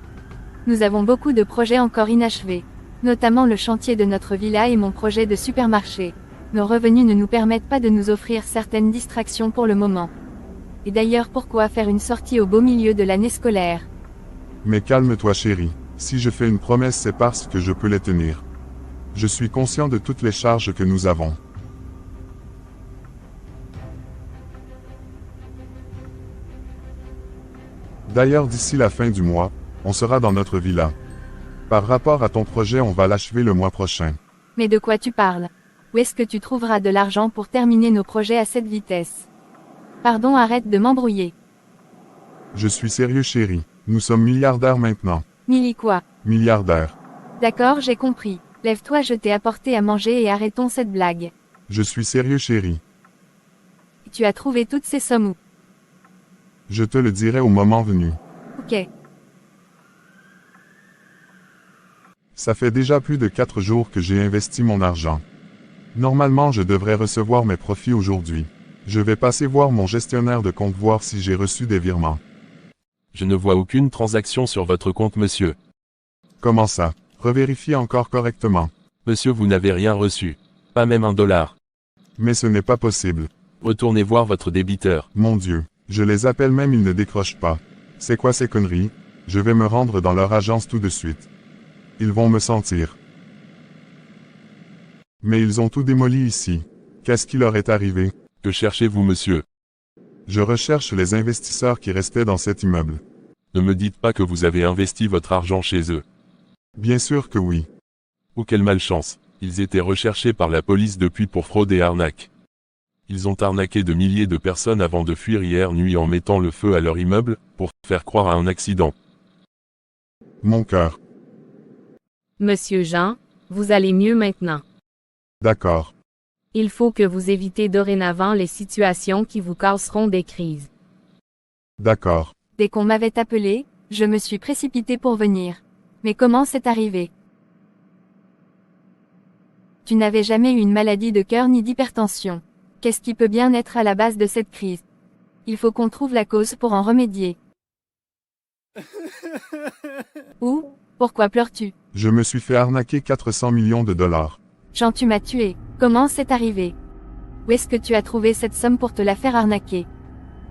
C: Nous avons beaucoup de projets encore inachevés. Notamment le chantier de notre villa et mon projet de supermarché. Nos revenus ne nous permettent pas de nous offrir certaines distractions pour le moment. Et d'ailleurs pourquoi faire une sortie au beau milieu de l'année scolaire?
A: Mais calme-toi chérie, si je fais une promesse c'est parce que je peux les tenir. Je suis conscient de toutes les charges que nous avons. D'ailleurs d'ici la fin du mois, on sera dans notre villa. Par rapport à ton projet on va l'achever le mois prochain.
C: Mais de quoi tu parles? Où est-ce que tu trouveras de l'argent pour terminer nos projets à cette vitesse? Pardon, arrête de m'embrouiller.
A: Je suis sérieux chérie, nous sommes milliardaires maintenant.
C: Milly quoi?
A: Milliardaires.
C: D'accord, j'ai compris. Lève-toi, je t'ai apporté à manger et arrêtons cette blague.
A: Je suis sérieux chérie.
C: Tu as trouvé toutes ces sommes où?
A: Je te le dirai au moment venu.
C: Ok.
A: Ça fait déjà plus de 4 jours que j'ai investi mon argent. Normalement je devrais recevoir mes profits aujourd'hui. Je vais passer voir mon gestionnaire de compte voir si j'ai reçu des virements.
E: Je ne vois aucune transaction sur votre compte, monsieur.
A: Comment ça? Revérifiez encore correctement.
E: Monsieur, vous n'avez rien reçu. Pas même $1.
A: Mais ce n'est pas possible.
E: Retournez voir votre débiteur.
A: Mon Dieu. Je les appelle même ils ne décrochent pas. C'est quoi ces conneries? Je vais me rendre dans leur agence tout de suite. Ils vont me sentir. Mais ils ont tout démoli ici. Qu'est-ce qui leur est arrivé?
E: Que cherchez-vous, monsieur?
A: Je recherche les investisseurs qui restaient dans cet immeuble.
E: Ne me dites pas que vous avez investi votre argent chez eux.
A: Bien sûr que oui.
E: Oh quelle malchance. Ils étaient recherchés par la police depuis pour fraude et arnaque. Ils ont arnaqué de milliers de personnes avant de fuir hier nuit en mettant le feu à leur immeuble, pour faire croire à un accident.
A: Mon cœur.
I: Monsieur Jean, vous allez mieux maintenant.
A: D'accord.
I: Il faut que vous évitez dorénavant les situations qui vous causeront des crises.
A: D'accord.
C: Dès qu'on m'avait appelé, je me suis précipité pour venir. Mais comment c'est arrivé? Tu n'avais jamais eu une maladie de cœur ni d'hypertension. Qu'est-ce qui peut bien être à la base de cette crise? Il faut qu'on trouve la cause pour en remédier. Ou, pourquoi pleures-tu?
A: Je me suis fait arnaquer 400 millions de dollars.
C: Jean, tu m'as tué. Comment c'est arrivé? Où est-ce que tu as trouvé cette somme pour te la faire arnaquer?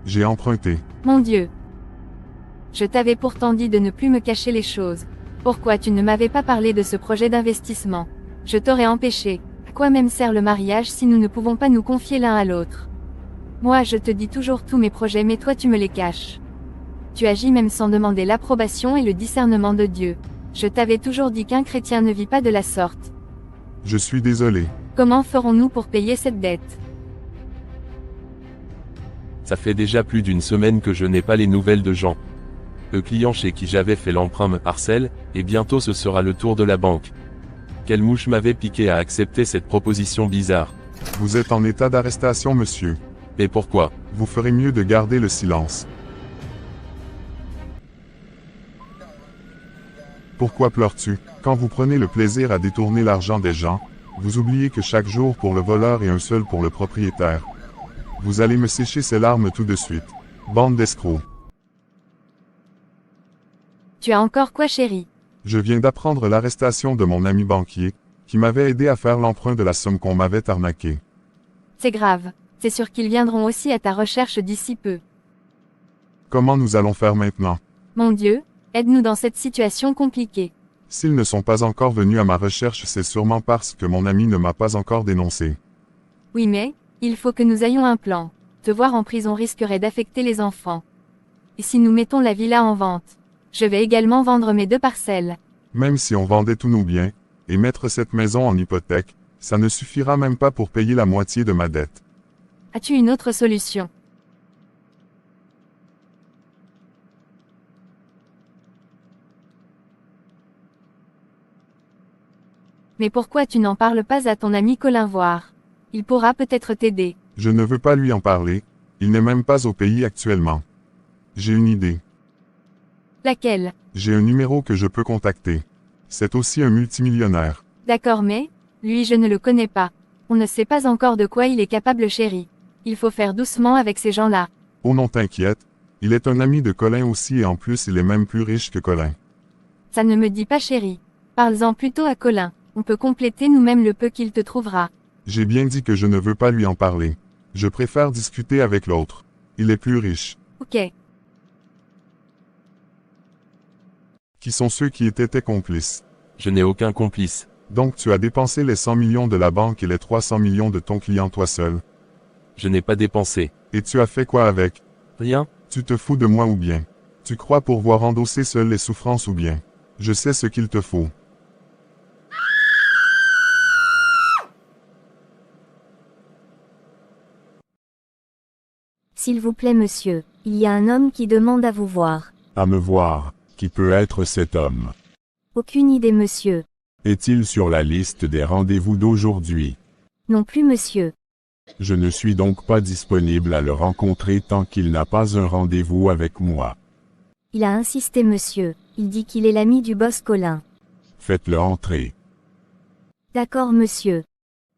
A: J'ai emprunté.
C: Mon Dieu. Je t'avais pourtant dit de ne plus me cacher les choses. Pourquoi tu ne m'avais pas parlé de ce projet d'investissement? Je t'aurais empêché. À quoi même sert le mariage si nous ne pouvons pas nous confier l'un à l'autre? Moi je te dis toujours tous mes projets mais toi tu me les caches. Tu agis même sans demander l'approbation et le discernement de Dieu. Je t'avais toujours dit qu'un chrétien ne vit pas de la sorte.
A: Je suis désolé.
C: Comment ferons-nous pour payer cette dette?
E: Ça fait déjà plus d'une semaine que je n'ai pas les nouvelles de Jean. Le client chez qui j'avais fait l'emprunt me harcèle, et bientôt ce sera le tour de la banque. Quelle mouche m'avait piqué à accepter cette proposition bizarre?
A: Vous êtes en état d'arrestation, monsieur.
E: Mais pourquoi?
A: Vous ferez mieux de garder le silence. Pourquoi pleures-tu? Quand vous prenez le plaisir à détourner l'argent des gens, vous oubliez que chaque jour pour le voleur est un seul pour le propriétaire. Vous allez me sécher ces larmes tout de suite. Bande d'escrocs.
C: Tu as encore quoi, chérie?
A: Je viens d'apprendre l'arrestation de mon ami banquier, qui m'avait aidé à faire l'emprunt de la somme qu'on m'avait arnaquée.
C: C'est grave. C'est sûr qu'ils viendront aussi à ta recherche d'ici peu.
A: Comment nous allons faire maintenant?
C: Mon Dieu, aide-nous dans cette situation compliquée.
A: S'ils ne sont pas encore venus à ma recherche, c'est sûrement parce que mon ami ne m'a pas encore dénoncé.
C: Oui mais, il faut que nous ayons un plan. Te voir en prison risquerait d'affecter les enfants. Et si nous mettons la villa en vente? Je vais également vendre mes 2 parcelles.
A: Même si on vendait tous nos biens, et mettre cette maison en hypothèque, ça ne suffira même pas pour payer la moitié de ma dette.
C: As-tu une autre solution? Mais pourquoi tu n'en parles pas à ton ami Colin voir? Il pourra peut-être t'aider.
A: Je ne veux pas lui en parler, il n'est même pas au pays actuellement. J'ai une idée.
C: Laquelle?
A: J'ai un numéro que je peux contacter. C'est aussi un multimillionnaire.
C: D'accord mais, lui je ne le connais pas. On ne sait pas encore de quoi il est capable chérie. Il faut faire doucement avec ces gens-là.
A: Oh non t'inquiète, il est un ami de Colin aussi et en plus il est même plus riche que Colin.
C: Ça ne me dit pas chérie. Parle-en plutôt à Colin. On peut compléter nous-mêmes le peu qu'il te trouvera.
A: J'ai bien dit que je ne veux pas lui en parler. Je préfère discuter avec l'autre. Il est plus riche.
C: Ok.
A: Qui sont ceux qui étaient tes complices?
E: Je n'ai aucun complice.
A: Donc tu as dépensé les 100 millions de la banque et les 300 millions de ton client toi seul.
E: Je n'ai pas dépensé.
A: Et tu as fait quoi avec?
E: Rien.
A: Tu te fous de moi ou bien? Tu crois pouvoir endosser seul les souffrances ou bien? Je sais ce qu'il te faut.
D: S'il vous plaît monsieur, il y a un homme qui demande à vous voir.
F: À me voir, qui peut être cet homme?
D: Aucune idée monsieur.
F: Est-il sur la liste des rendez-vous d'aujourd'hui?
D: Non plus monsieur.
F: Je ne suis donc pas disponible à le rencontrer tant qu'il n'a pas un rendez-vous avec moi.
D: Il a insisté monsieur, il dit qu'il est l'ami du boss Colin.
F: Faites-le entrer.
D: D'accord monsieur.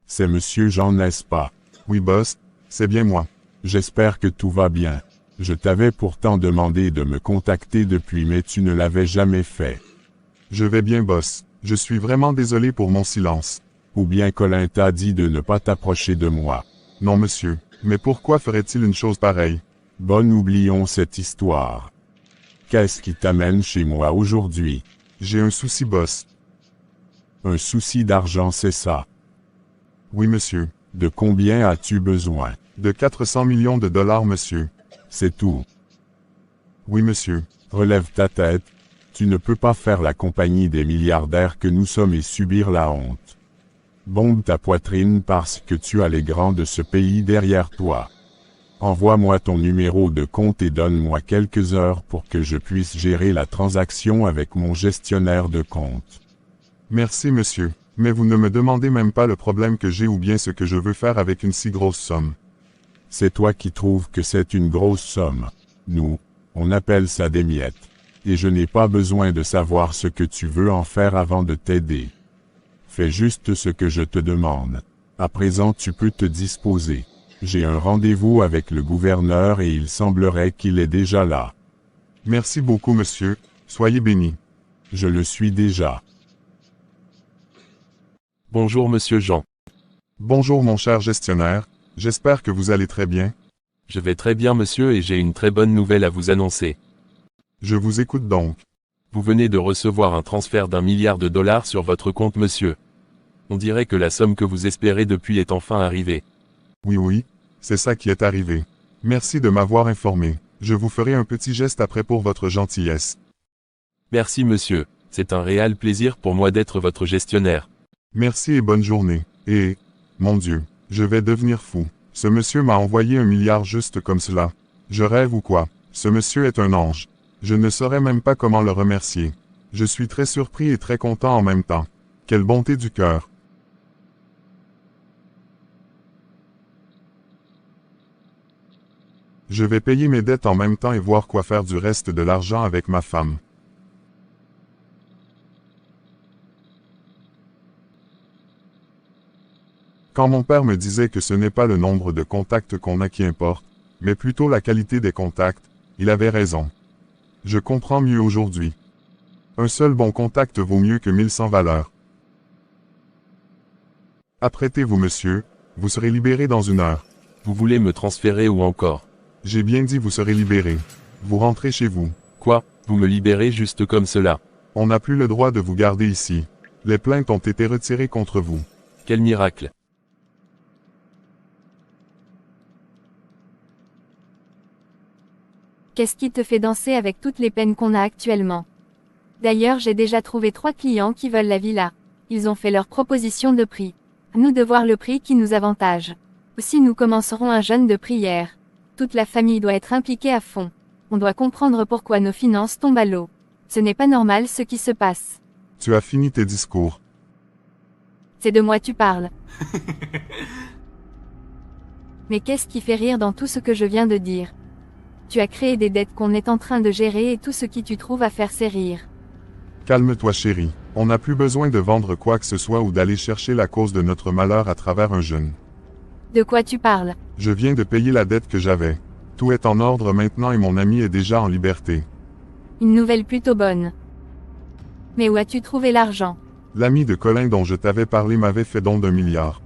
F: C'est monsieur Jean, n'est-ce pas?
A: Oui boss, c'est bien moi.
F: J'espère que tout va bien. Je t'avais pourtant demandé de me contacter depuis mais tu ne l'avais jamais fait.
A: Je vais bien boss. Je suis vraiment désolé pour mon silence.
F: Ou bien Colin t'a dit de ne pas t'approcher de moi.
A: Non monsieur, mais pourquoi ferait-il une chose pareille?
F: Bon, oublions cette histoire. Qu'est-ce qui t'amène chez moi aujourd'hui?
A: J'ai un souci boss.
F: Un souci d'argent, c'est ça?
A: Oui monsieur.
F: De combien as-tu besoin?
A: De 400 millions de dollars monsieur.
F: C'est tout.
A: Oui monsieur.
F: Relève ta tête. Tu ne peux pas faire la compagnie des milliardaires que nous sommes et subir la honte. Bombe ta poitrine parce que tu as les grands de ce pays derrière toi. Envoie-moi ton numéro de compte et donne-moi quelques heures pour que je puisse gérer la transaction avec mon gestionnaire de compte.
A: Merci monsieur, mais vous ne me demandez même pas le problème que j'ai ou bien ce que je veux faire avec une si grosse somme.
F: C'est toi qui trouves que c'est une grosse somme. Nous, on appelle ça des miettes. Et je n'ai pas besoin de savoir ce que tu veux en faire avant de t'aider. Fais juste ce que je te demande. À présent tu peux te disposer. J'ai un rendez-vous avec le gouverneur et il semblerait qu'il est déjà là.
A: Merci beaucoup monsieur, soyez béni.
F: Je le suis déjà.
E: Bonjour monsieur Jean.
A: Bonjour mon cher gestionnaire, j'espère que vous allez très bien.
E: Je vais très bien monsieur et j'ai une très bonne nouvelle à vous annoncer.
A: Je vous écoute donc.
E: Vous venez de recevoir un transfert d'1 milliard de dollars sur votre compte monsieur. On dirait que la somme que vous espérez depuis est enfin arrivée.
A: Oui, c'est ça qui est arrivé. Merci de m'avoir informé. Je vous ferai un petit geste après pour votre gentillesse.
E: Merci monsieur, c'est un réel plaisir pour moi d'être votre gestionnaire.
A: Merci et bonne journée. Et, mon Dieu, je vais devenir fou. Ce monsieur m'a envoyé 1 milliard juste comme cela. Je rêve ou quoi? Ce monsieur est un ange. Je ne saurais même pas comment le remercier. Je suis très surpris et très content en même temps. Quelle bonté du cœur. Je vais payer mes dettes en même temps et voir quoi faire du reste de l'argent avec ma femme. Quand mon père me disait que ce n'est pas le nombre de contacts qu'on a qui importe, mais plutôt la qualité des contacts, il avait raison. Je comprends mieux aujourd'hui. Un seul bon contact vaut mieux que 1000 sans valeur. Apprêtez-vous monsieur, vous serez libéré dans 1 heure.
E: Vous voulez me transférer ou encore?
A: J'ai bien dit vous serez libéré. Vous rentrez chez vous.
E: Quoi? Vous me libérez juste comme cela?
A: On n'a plus le droit de vous garder ici. Les plaintes ont été retirées contre vous.
E: Quel miracle!
C: Qu'est-ce qui te fait danser avec toutes les peines qu'on a actuellement? D'ailleurs j'ai déjà trouvé 3 clients qui veulent la villa. Ils ont fait leur proposition de prix. À nous de voir le prix qui nous avantage. Aussi nous commencerons un jeûne de prière. Toute la famille doit être impliquée à fond. On doit comprendre pourquoi nos finances tombent à l'eau. Ce n'est pas normal ce qui se passe.
A: Tu as fini tes discours.
C: C'est de moi tu parles. Mais qu'est-ce qui fait rire dans tout ce que je viens de dire? Tu as créé des dettes qu'on est en train de gérer et tout ce qui tu trouves à faire c'est rire.
A: Calme-toi chérie, on n'a plus besoin de vendre quoi que ce soit ou d'aller chercher la cause de notre malheur à travers un jeûne.
C: De quoi tu parles?
A: Je viens de payer la dette que j'avais. Tout est en ordre maintenant et mon ami est déjà en liberté.
C: Une nouvelle plutôt bonne. Mais où as-tu trouvé l'argent?
A: L'ami de Colin dont je t'avais parlé m'avait fait don d'1 milliard.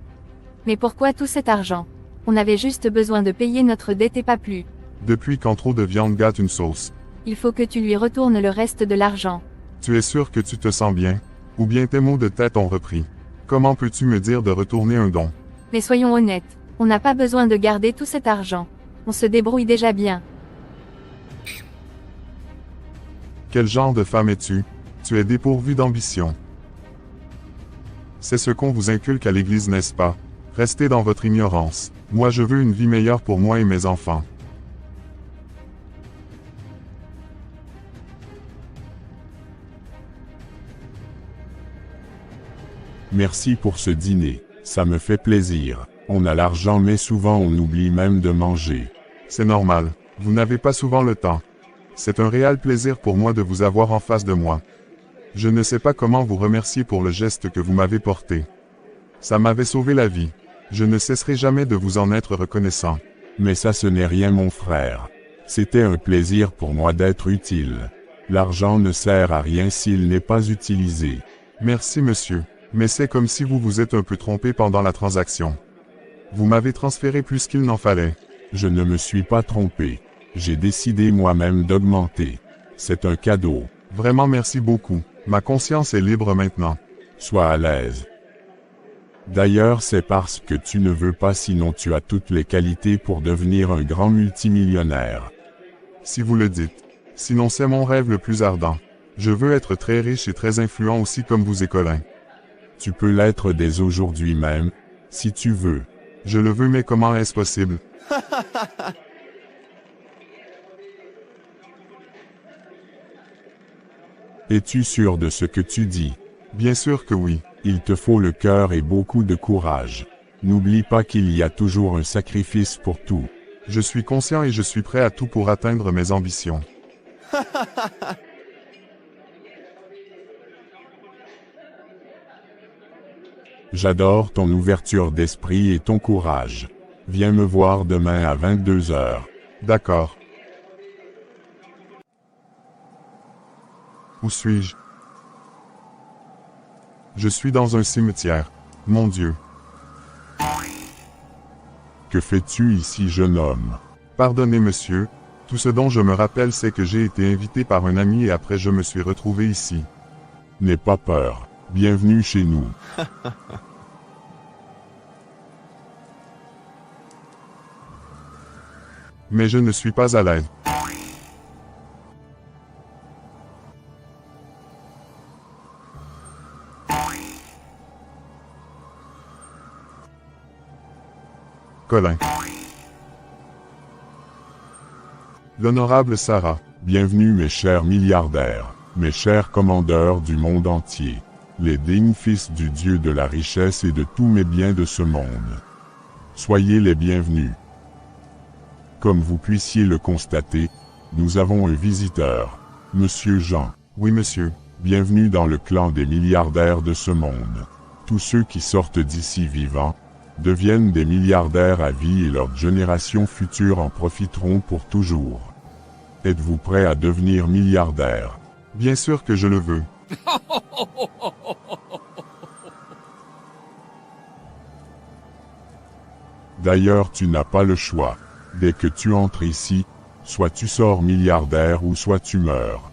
C: Mais pourquoi tout cet argent? On avait juste besoin de payer notre dette et pas plus.
A: Depuis quand trop de viande gâte une sauce.
C: Il faut que tu lui retournes le reste de l'argent.
A: Tu es sûr que tu te sens bien? Ou bien tes mots de tête ont repris? Comment peux-tu me dire de retourner un don?
C: Mais soyons honnêtes, on n'a pas besoin de garder tout cet argent. On se débrouille déjà bien.
A: Quel genre de femme es-tu? Tu es dépourvue d'ambition. C'est ce qu'on vous inculque à l'église, n'est-ce pas? Restez dans votre ignorance. Moi je veux une vie meilleure pour moi et mes enfants.
F: Merci pour ce dîner. Ça me fait plaisir. On a l'argent mais souvent on oublie même de manger.
A: C'est normal. Vous n'avez pas souvent le temps. C'est un réel plaisir pour moi de vous avoir en face de moi. Je ne sais pas comment vous remercier pour le geste que vous m'avez porté. Ça m'avait sauvé la vie. Je ne cesserai jamais de vous en être reconnaissant.
F: Mais ça ce n'est rien mon frère. C'était un plaisir pour moi d'être utile. L'argent ne sert à rien s'il n'est pas utilisé.
A: Merci monsieur. Mais c'est comme si vous vous êtes un peu trompé pendant la transaction. Vous m'avez transféré plus qu'il n'en fallait.
F: Je ne me suis pas trompé. J'ai décidé moi-même d'augmenter. C'est un cadeau.
A: Vraiment merci beaucoup. Ma conscience est libre maintenant.
F: Sois à l'aise. D'ailleurs c'est parce que tu ne veux pas sinon tu as toutes les qualités pour devenir un grand multimillionnaire.
A: Si vous le dites. Sinon c'est mon rêve le plus ardent. Je veux être très riche et très influent aussi comme vous et Colin.
F: Tu peux l'être dès aujourd'hui même, si tu veux.
A: Je le veux mais comment est-ce possible?
F: Es-tu sûr de ce que tu dis?
A: Bien sûr que oui.
F: Il te faut le cœur et beaucoup de courage. N'oublie pas qu'il y a toujours un sacrifice pour tout.
A: Je suis conscient et je suis prêt à tout pour atteindre mes ambitions.
F: J'adore ton ouverture d'esprit et ton courage. Viens me voir demain à 22 h.
A: D'accord. Où suis-je? Je suis dans un cimetière. Mon Dieu.
F: Que fais-tu ici, jeune homme?
A: Pardonnez, monsieur. Tout ce dont je me rappelle, c'est que j'ai été invité par un ami et après je me suis retrouvé ici.
F: N'aie pas peur. Bienvenue chez nous.
A: Mais je ne suis pas à l'aise. Colin. L'honorable Sarah.
F: Bienvenue mes chers milliardaires, mes chers commandeurs du monde entier, les dignes fils du Dieu de la richesse et de tous mes biens de ce monde. Soyez les bienvenus. Comme vous puissiez le constater, nous avons un visiteur, Monsieur Jean.
A: Oui, monsieur.
F: Bienvenue dans le clan des milliardaires de ce monde. Tous ceux qui sortent d'ici vivants, deviennent des milliardaires à vie et leurs générations futures en profiteront pour toujours. Êtes-vous prêt à devenir milliardaire?
A: Bien sûr que je le veux.
F: D'ailleurs tu n'as pas le choix. Dès que tu entres ici, soit tu sors milliardaire ou soit tu meurs.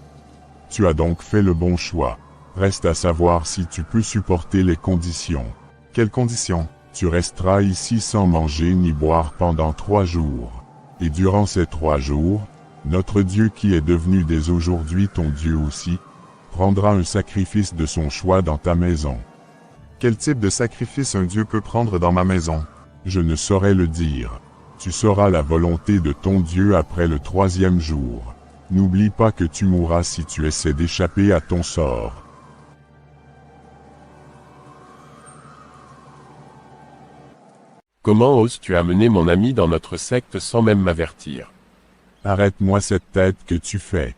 F: Tu as donc fait le bon choix. Reste à savoir si tu peux supporter les conditions.
A: Quelles conditions?
F: Tu resteras ici sans manger ni boire pendant 3 jours. Et durant ces 3 jours, notre Dieu qui est devenu dès aujourd'hui ton Dieu aussi, prendra un sacrifice de son choix dans ta maison.
A: Quel type de sacrifice un Dieu peut prendre dans ma maison?
F: Je ne saurais le dire. Tu sauras la volonté de ton Dieu après le 3e jour. N'oublie pas que tu mourras si tu essaies d'échapper à ton sort.
B: Comment oses-tu amener mon ami dans notre secte sans même m'avertir?
F: Arrête-moi cette tête que tu fais.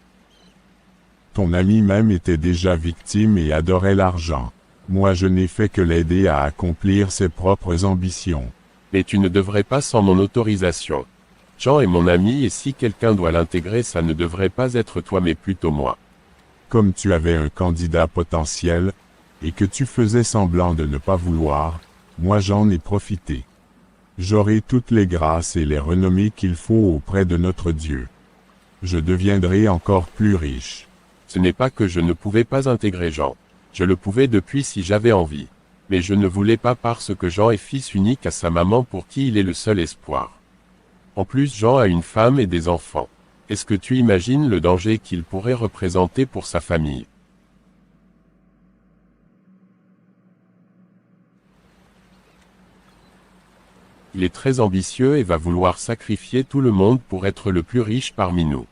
F: Ton ami même était déjà victime et adorait l'argent. Moi je n'ai fait que l'aider à accomplir ses propres ambitions.
B: Mais tu ne devrais pas sans mon autorisation. Jean est mon ami et si quelqu'un doit l'intégrer, ça ne devrait pas être toi mais plutôt moi.
F: Comme tu avais un candidat potentiel, et que tu faisais semblant de ne pas vouloir, moi j'en ai profité. J'aurai toutes les grâces et les renommées qu'il faut auprès de notre Dieu. Je deviendrai encore plus riche.
B: Ce n'est pas que je ne pouvais pas intégrer Jean. Je le pouvais depuis si j'avais envie. Mais je ne voulais pas parce que Jean est fils unique à sa maman pour qui il est le seul espoir. En plus Jean a une femme et des enfants. Est-ce que tu imagines le danger qu'il pourrait représenter pour sa famille? Il est très ambitieux et va vouloir sacrifier tout le monde pour être le plus riche parmi nous.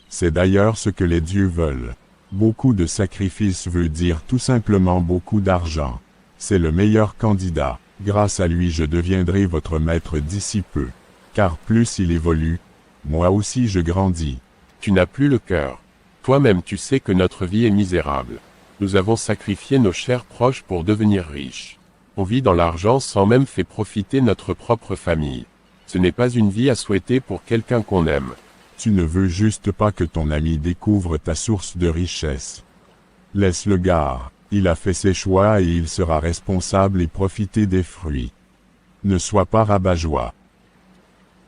F: C'est d'ailleurs ce que les dieux veulent. Beaucoup de sacrifices veut dire tout simplement beaucoup d'argent. C'est le meilleur candidat. Grâce à lui je deviendrai votre maître d'ici peu. Car plus il évolue, moi aussi je grandis.
B: Tu n'as plus le cœur. Toi-même tu sais que notre vie est misérable. Nous avons sacrifié nos chers proches pour devenir riches. On vit dans l'argent sans même faire profiter notre propre famille. Ce n'est pas une vie à souhaiter pour quelqu'un qu'on aime.
F: Tu ne veux juste pas que ton ami découvre ta source de richesse. Laisse-le gars, il a fait ses choix et il sera responsable et profiter des fruits. Ne sois pas rabat-joie.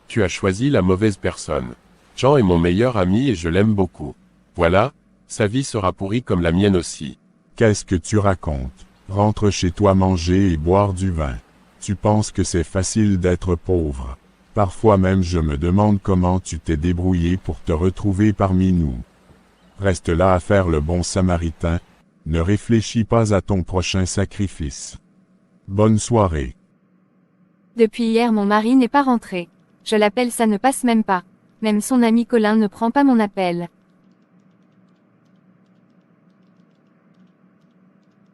B: Tu as choisi la mauvaise personne. Jean est mon meilleur ami et je l'aime beaucoup. Voilà, sa vie sera pourrie comme la mienne aussi.
F: Qu'est-ce que tu racontes? Rentre chez toi manger et boire du vin. Tu penses que c'est facile d'être pauvre. Parfois même je me demande comment tu t'es débrouillé pour te retrouver parmi nous. Reste là à faire le bon samaritain. Ne réfléchis pas à ton prochain sacrifice. Bonne soirée.
C: Depuis hier mon mari n'est pas rentré. Je l'appelle, ça ne passe même pas. Même son ami Colin ne prend pas mon appel.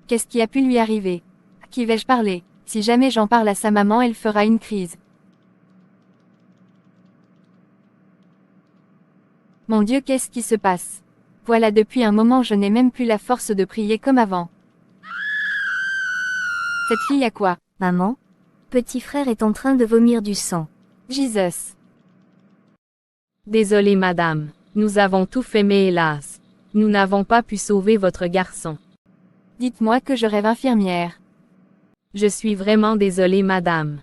C: Qu'est-ce qui a pu lui arriver? À qui vais-je parler? Si jamais j'en parle à sa maman, elle fera une crise. Mon Dieu, qu'est-ce qui se passe? Voilà, depuis un moment je n'ai même plus la force de prier comme avant. Cette fille a quoi?
D: Maman? Petit frère est en train de vomir du sang.
C: Jesus.
I: Désolée madame. Nous avons tout fait mais hélas. Nous n'avons pas pu sauver votre garçon.
C: Dites-moi que je rêve infirmière.
I: Je suis vraiment désolée madame.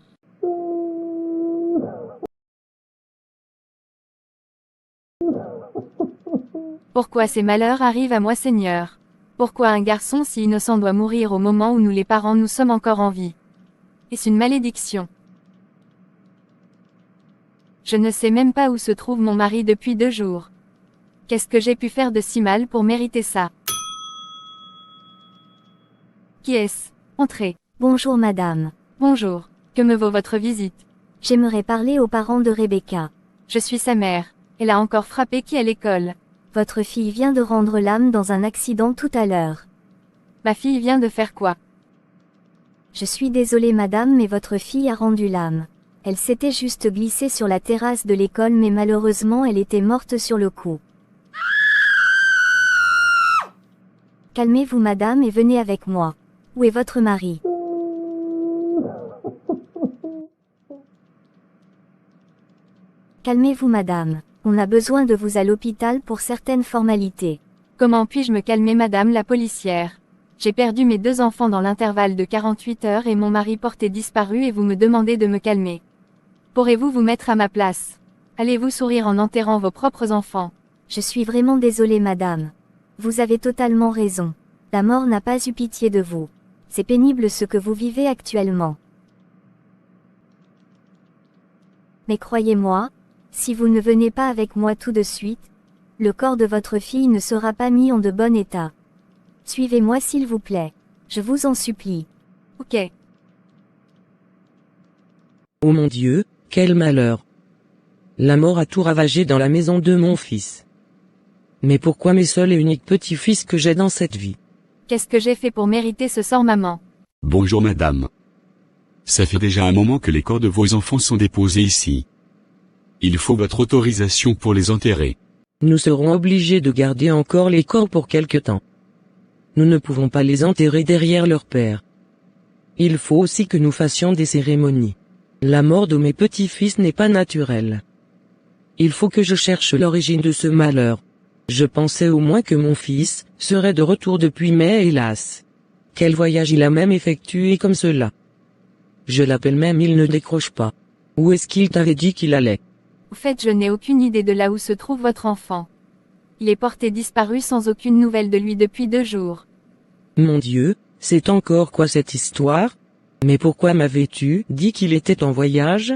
C: Pourquoi ces malheurs arrivent à moi, Seigneur? Pourquoi un garçon si innocent doit mourir au moment où nous les parents nous sommes encore en vie? Est-ce une malédiction? Je ne sais même pas où se trouve mon mari depuis 2 jours. Qu'est-ce que j'ai pu faire de si mal pour mériter ça? Qui est-ce? Entrez.
D: Bonjour madame.
C: Bonjour. Que me vaut votre visite?
D: J'aimerais parler aux parents de Rebecca.
C: Je suis sa mère. Elle a encore frappé qui à l'école?
D: Votre fille vient de rendre l'âme dans un accident tout à l'heure.
C: Ma fille vient de faire quoi?
D: Je suis désolée madame, mais votre fille a rendu l'âme. Elle s'était juste glissée sur la terrasse de l'école mais malheureusement elle était morte sur le coup. Calmez-vous madame et venez avec moi. Où est votre mari? Calmez-vous madame. On a besoin de vous à l'hôpital pour certaines formalités.
C: Comment puis-je me calmer madame la policière? J'ai perdu mes 2 enfants dans l'intervalle de 48 heures et mon mari porté disparu et vous me demandez de me calmer. Pourrez-vous vous mettre à ma place? Allez-vous sourire en enterrant vos propres enfants?
D: Je suis vraiment désolée madame. Vous avez totalement raison. La mort n'a pas eu pitié de vous. C'est pénible ce que vous vivez actuellement. Mais croyez-moi, si vous ne venez pas avec moi tout de suite, le corps de votre fille ne sera pas mis en de bon état. Suivez-moi s'il vous plaît. Je vous en supplie.
C: Ok.
J: Oh mon Dieu, quel malheur. La mort a tout ravagé dans la maison de mon fils. Mais pourquoi mes seuls et uniques petits-fils que j'ai dans cette vie?
C: Qu'est-ce que j'ai fait pour mériter ce sort maman?
K: Bonjour madame. Ça fait déjà un moment que les corps de vos enfants sont déposés ici. Il faut votre autorisation pour les enterrer.
J: Nous serons obligés de garder encore les corps pour quelque temps. Nous ne pouvons pas les enterrer derrière leur père. Il faut aussi que nous fassions des cérémonies. La mort de mes petits-fils n'est pas naturelle. Il faut que je cherche l'origine de ce malheur. Je pensais au moins que mon fils serait de retour depuis mai, hélas. Quel voyage il a même effectué comme cela. Je l'appelle même, il ne décroche pas. Où est-ce qu'il t'avait dit qu'il allait?
C: Au fait, je n'ai aucune idée de là où se trouve votre enfant. Il est porté disparu sans aucune nouvelle de lui depuis 2 jours.
J: Mon Dieu, c'est encore quoi cette histoire? Mais pourquoi m'avais-tu dit qu'il était en voyage?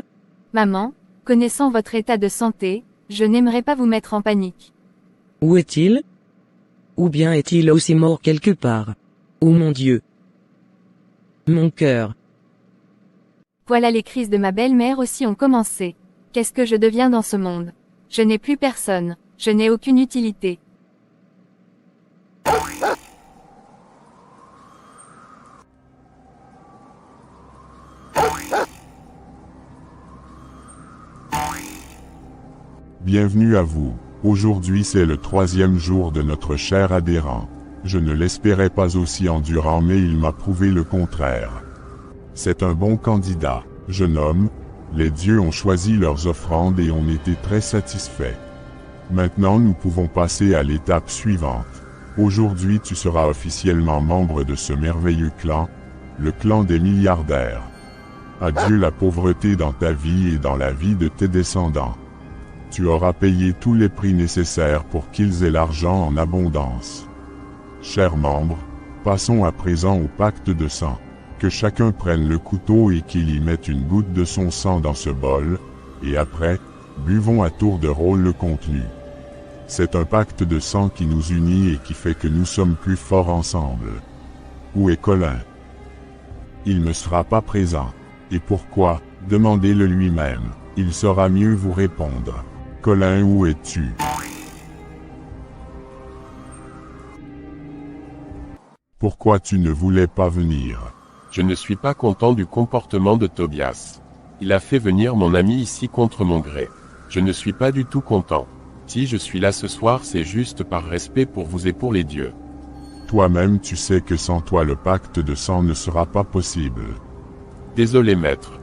C: Maman, connaissant votre état de santé, je n'aimerais pas vous mettre en panique.
J: Où est-il? Ou bien est-il aussi mort quelque part? Oh mon Dieu! Mon cœur!
C: Voilà, les crises de ma belle-mère aussi ont commencé. Qu'est-ce que je deviens dans ce monde? Je n'ai plus personne, je n'ai aucune utilité.
F: Bienvenue à vous. Aujourd'hui c'est le 3e jour de notre cher adhérent. Je ne l'espérais pas aussi endurant, mais il m'a prouvé le contraire. C'est un bon candidat, jeune homme. Les dieux ont choisi leurs offrandes et on était très satisfaits. Maintenant nous pouvons passer à l'étape suivante. Aujourd'hui tu seras officiellement membre de ce merveilleux clan, le clan des milliardaires. Adieu la pauvreté dans ta vie et dans la vie de tes descendants. Tu auras payé tous les prix nécessaires pour qu'ils aient l'argent en abondance. Chers membres, passons à présent au pacte de sang. Que chacun prenne le couteau et qu'il y mette une goutte de son sang dans ce bol, et après, buvons à tour de rôle le contenu. C'est un pacte de sang qui nous unit et qui fait que nous sommes plus forts ensemble. Où est Colin? Il ne sera pas présent. Et pourquoi? Demandez-le lui-même, il saura mieux vous répondre. Colin, où es-tu? Pourquoi tu ne voulais pas venir?
B: Je ne suis pas content du comportement de Tobias. Il a fait venir mon ami ici contre mon gré. Je ne suis pas du tout content. Si je suis là ce soir, c'est juste par respect pour vous et pour les dieux.
F: Toi-même tu sais que sans toi le pacte de sang ne sera pas possible.
B: Désolé maître.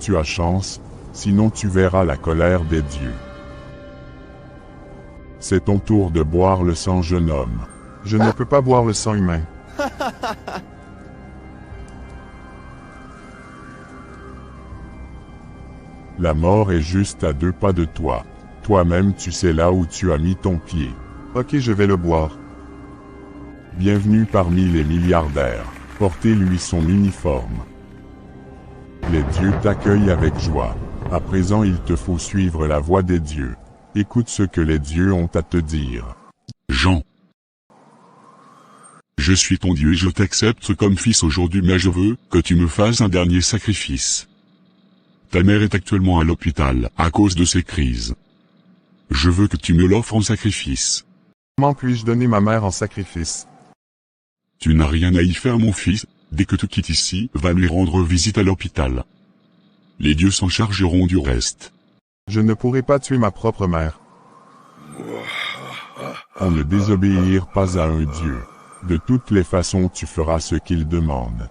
F: Tu as chance, sinon tu verras la colère des dieux. C'est ton tour de boire le sang, jeune homme.
A: Je ne peux pas boire le sang humain.
F: La mort est juste à 2 pas de toi. Toi-même tu sais là où tu as mis ton pied.
A: Ok, je vais le boire.
F: Bienvenue parmi les milliardaires. Portez-lui son uniforme. Les dieux t'accueillent avec joie. À présent il te faut suivre la voie des dieux. Écoute ce que les dieux ont à te dire.
K: Jean. Je suis ton Dieu et je t'accepte comme fils aujourd'hui, mais je veux que tu me fasses un dernier sacrifice. Ta mère est actuellement à l'hôpital à cause de ses crises. Je veux que tu me l'offres en sacrifice.
A: Comment puis-je donner ma mère en sacrifice?
K: Tu n'as rien à y faire, mon fils. Dès que tu quittes ici, va lui rendre visite à l'hôpital. Les dieux s'en chargeront du reste.
A: Je ne pourrai pas tuer ma propre mère.
F: On ne désobéir pas à un dieu. De toutes les façons tu feras ce qu'il demande.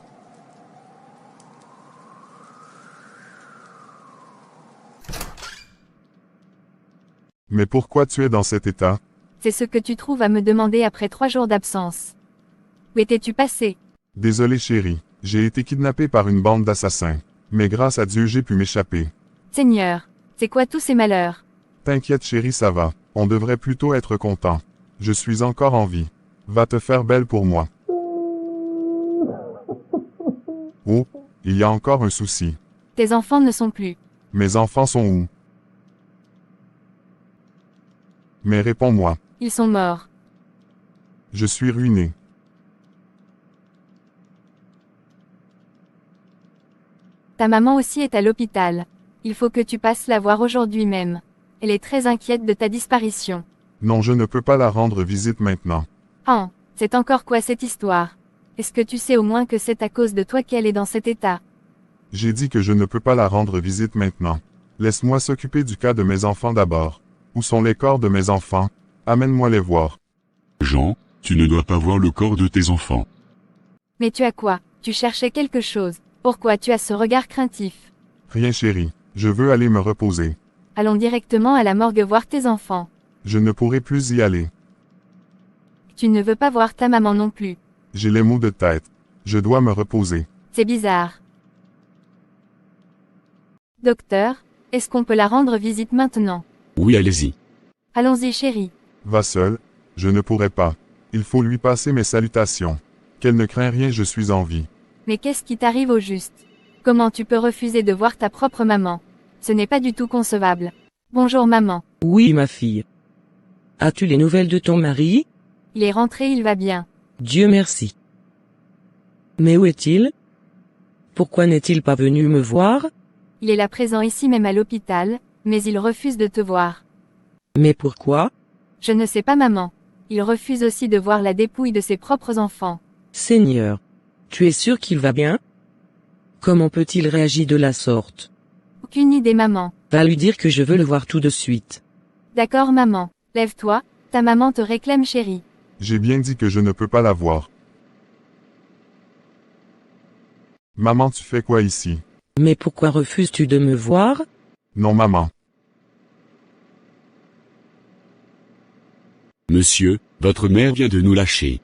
A: Mais pourquoi tu es dans cet état?
C: C'est ce que tu trouves à me demander après 3 jours d'absence. Où étais-tu passé?
A: Désolé chérie, j'ai été kidnappé par une bande d'assassins. Mais grâce à Dieu j'ai pu m'échapper.
C: Seigneur, c'est quoi tous ces malheurs?
A: T'inquiète chérie, ça va. On devrait plutôt être content. Je suis encore en vie. Va te faire belle pour moi. Oh, il y a encore un souci.
C: Tes enfants ne sont plus.
A: Mes enfants sont où? Mais réponds-moi.
C: Ils sont morts.
A: Je suis ruiné.
C: Ta maman aussi est à l'hôpital. Il faut que tu passes la voir aujourd'hui même. Elle est très inquiète de ta disparition.
A: Non, je ne peux pas la rendre visite maintenant.
C: C'est encore quoi cette histoire? Est-ce que tu sais au moins que c'est à cause de toi qu'elle est dans cet état?
A: J'ai dit que je ne peux pas la rendre visite maintenant. Laisse-moi s'occuper du cas de mes enfants d'abord. Où sont les corps de mes enfants? Amène-moi les voir.
K: Jean, tu ne dois pas voir le corps de tes enfants.
C: Mais tu as quoi? Tu cherchais quelque chose. Pourquoi tu as ce regard craintif?
A: Rien chérie, je veux aller me reposer.
C: Allons directement à la morgue voir tes enfants.
A: Je ne pourrai plus y aller.
C: Tu ne veux pas voir ta maman non plus.
A: J'ai les maux de tête. Je dois me reposer.
C: C'est bizarre. Docteur, est-ce qu'on peut la rendre visite maintenant?
K: Oui, allez-y.
C: Allons-y chérie.
A: Va seul, je ne pourrai pas. Il faut lui passer mes salutations. Qu'elle ne craint rien, je suis en vie.
C: Mais qu'est-ce qui t'arrive au juste? Comment tu peux refuser de voir ta propre maman? Ce n'est pas du tout concevable. Bonjour maman.
J: Oui, ma fille. As-tu les nouvelles de ton mari?
C: Il est rentré, il va bien.
J: Dieu merci. Mais où est-il? Pourquoi n'est-il pas venu me voir?
C: Il est là présent ici même à l'hôpital, mais il refuse de te voir.
J: Mais pourquoi?
C: Je ne sais pas maman. Il refuse aussi de voir la dépouille de ses propres enfants.
J: Seigneur. Tu es sûr qu'il va bien? Comment peut-il réagir de la sorte?
C: Aucune idée maman.
J: Va lui dire que je veux le voir tout de suite.
C: D'accord maman. Lève-toi, ta maman te réclame chérie.
A: J'ai bien dit que je ne peux pas la voir. Maman, tu fais quoi ici?
J: Mais pourquoi refuses-tu de me voir?
A: Non maman.
K: Monsieur, votre mère vient de nous lâcher.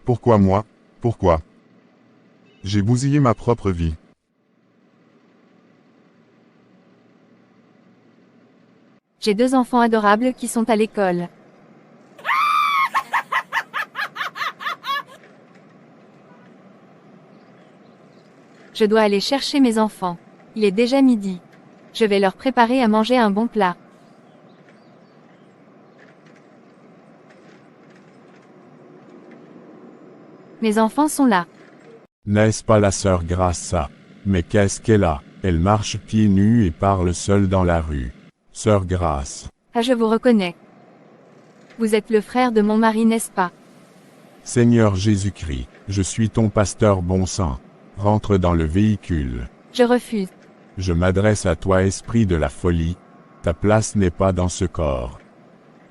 A: Pourquoi moi? Pourquoi? J'ai bousillé ma propre vie.
C: J'ai 2 enfants adorables qui sont à l'école. Je dois aller chercher mes enfants. Il est déjà midi. Je vais leur préparer à manger un bon plat. Mes enfants sont là.
F: N'est-ce pas la sœur Grassa? Mais qu'est-ce qu'elle a? Elle marche pieds nus et parle seule dans la rue. Sœur Grasse.
C: Ah, je vous reconnais. Vous êtes le frère de mon mari, n'est-ce pas?
F: Seigneur Jésus-Christ, je suis ton pasteur bon sang. Rentre dans le véhicule.
C: Je refuse.
F: Je m'adresse à toi, esprit de la folie. Ta place n'est pas dans ce corps.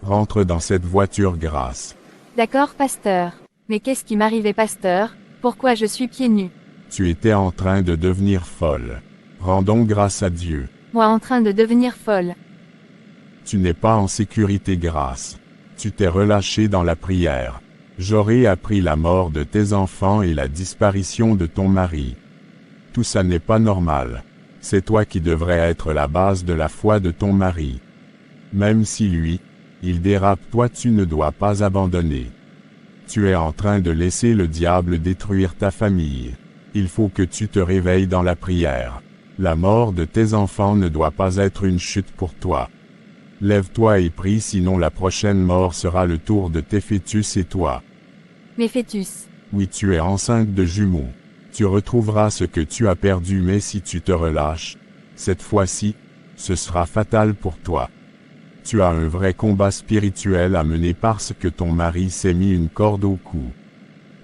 F: Rentre dans cette voiture grasse.
C: D'accord, pasteur. Mais qu'est-ce qui m'arrivait, pasteur? Pourquoi je suis pieds nus?
F: Tu étais en train de devenir folle. Rendons grâce à Dieu.
C: Moi en train de devenir folle.
F: Tu n'es pas en sécurité, grâce. Tu t'es relâché dans la prière. J'aurais appris la mort de tes enfants et la disparition de ton mari. Tout ça n'est pas normal. C'est toi qui devrais être la base de la foi de ton mari. Même si lui, il dérape, toi tu ne dois pas abandonner. Tu es en train de laisser le diable détruire ta famille. Il faut que tu te réveilles dans la prière. La mort de tes enfants ne doit pas être une chute pour toi. Lève-toi et prie, sinon la prochaine mort sera le tour de tes fœtus et toi.
C: Mes fœtus.
F: Oui, tu es enceinte de jumeaux. Tu retrouveras ce que tu as perdu, mais si tu te relâches, cette fois-ci, ce sera fatal pour toi. Tu as un vrai combat spirituel à mener parce que ton mari s'est mis une corde au cou.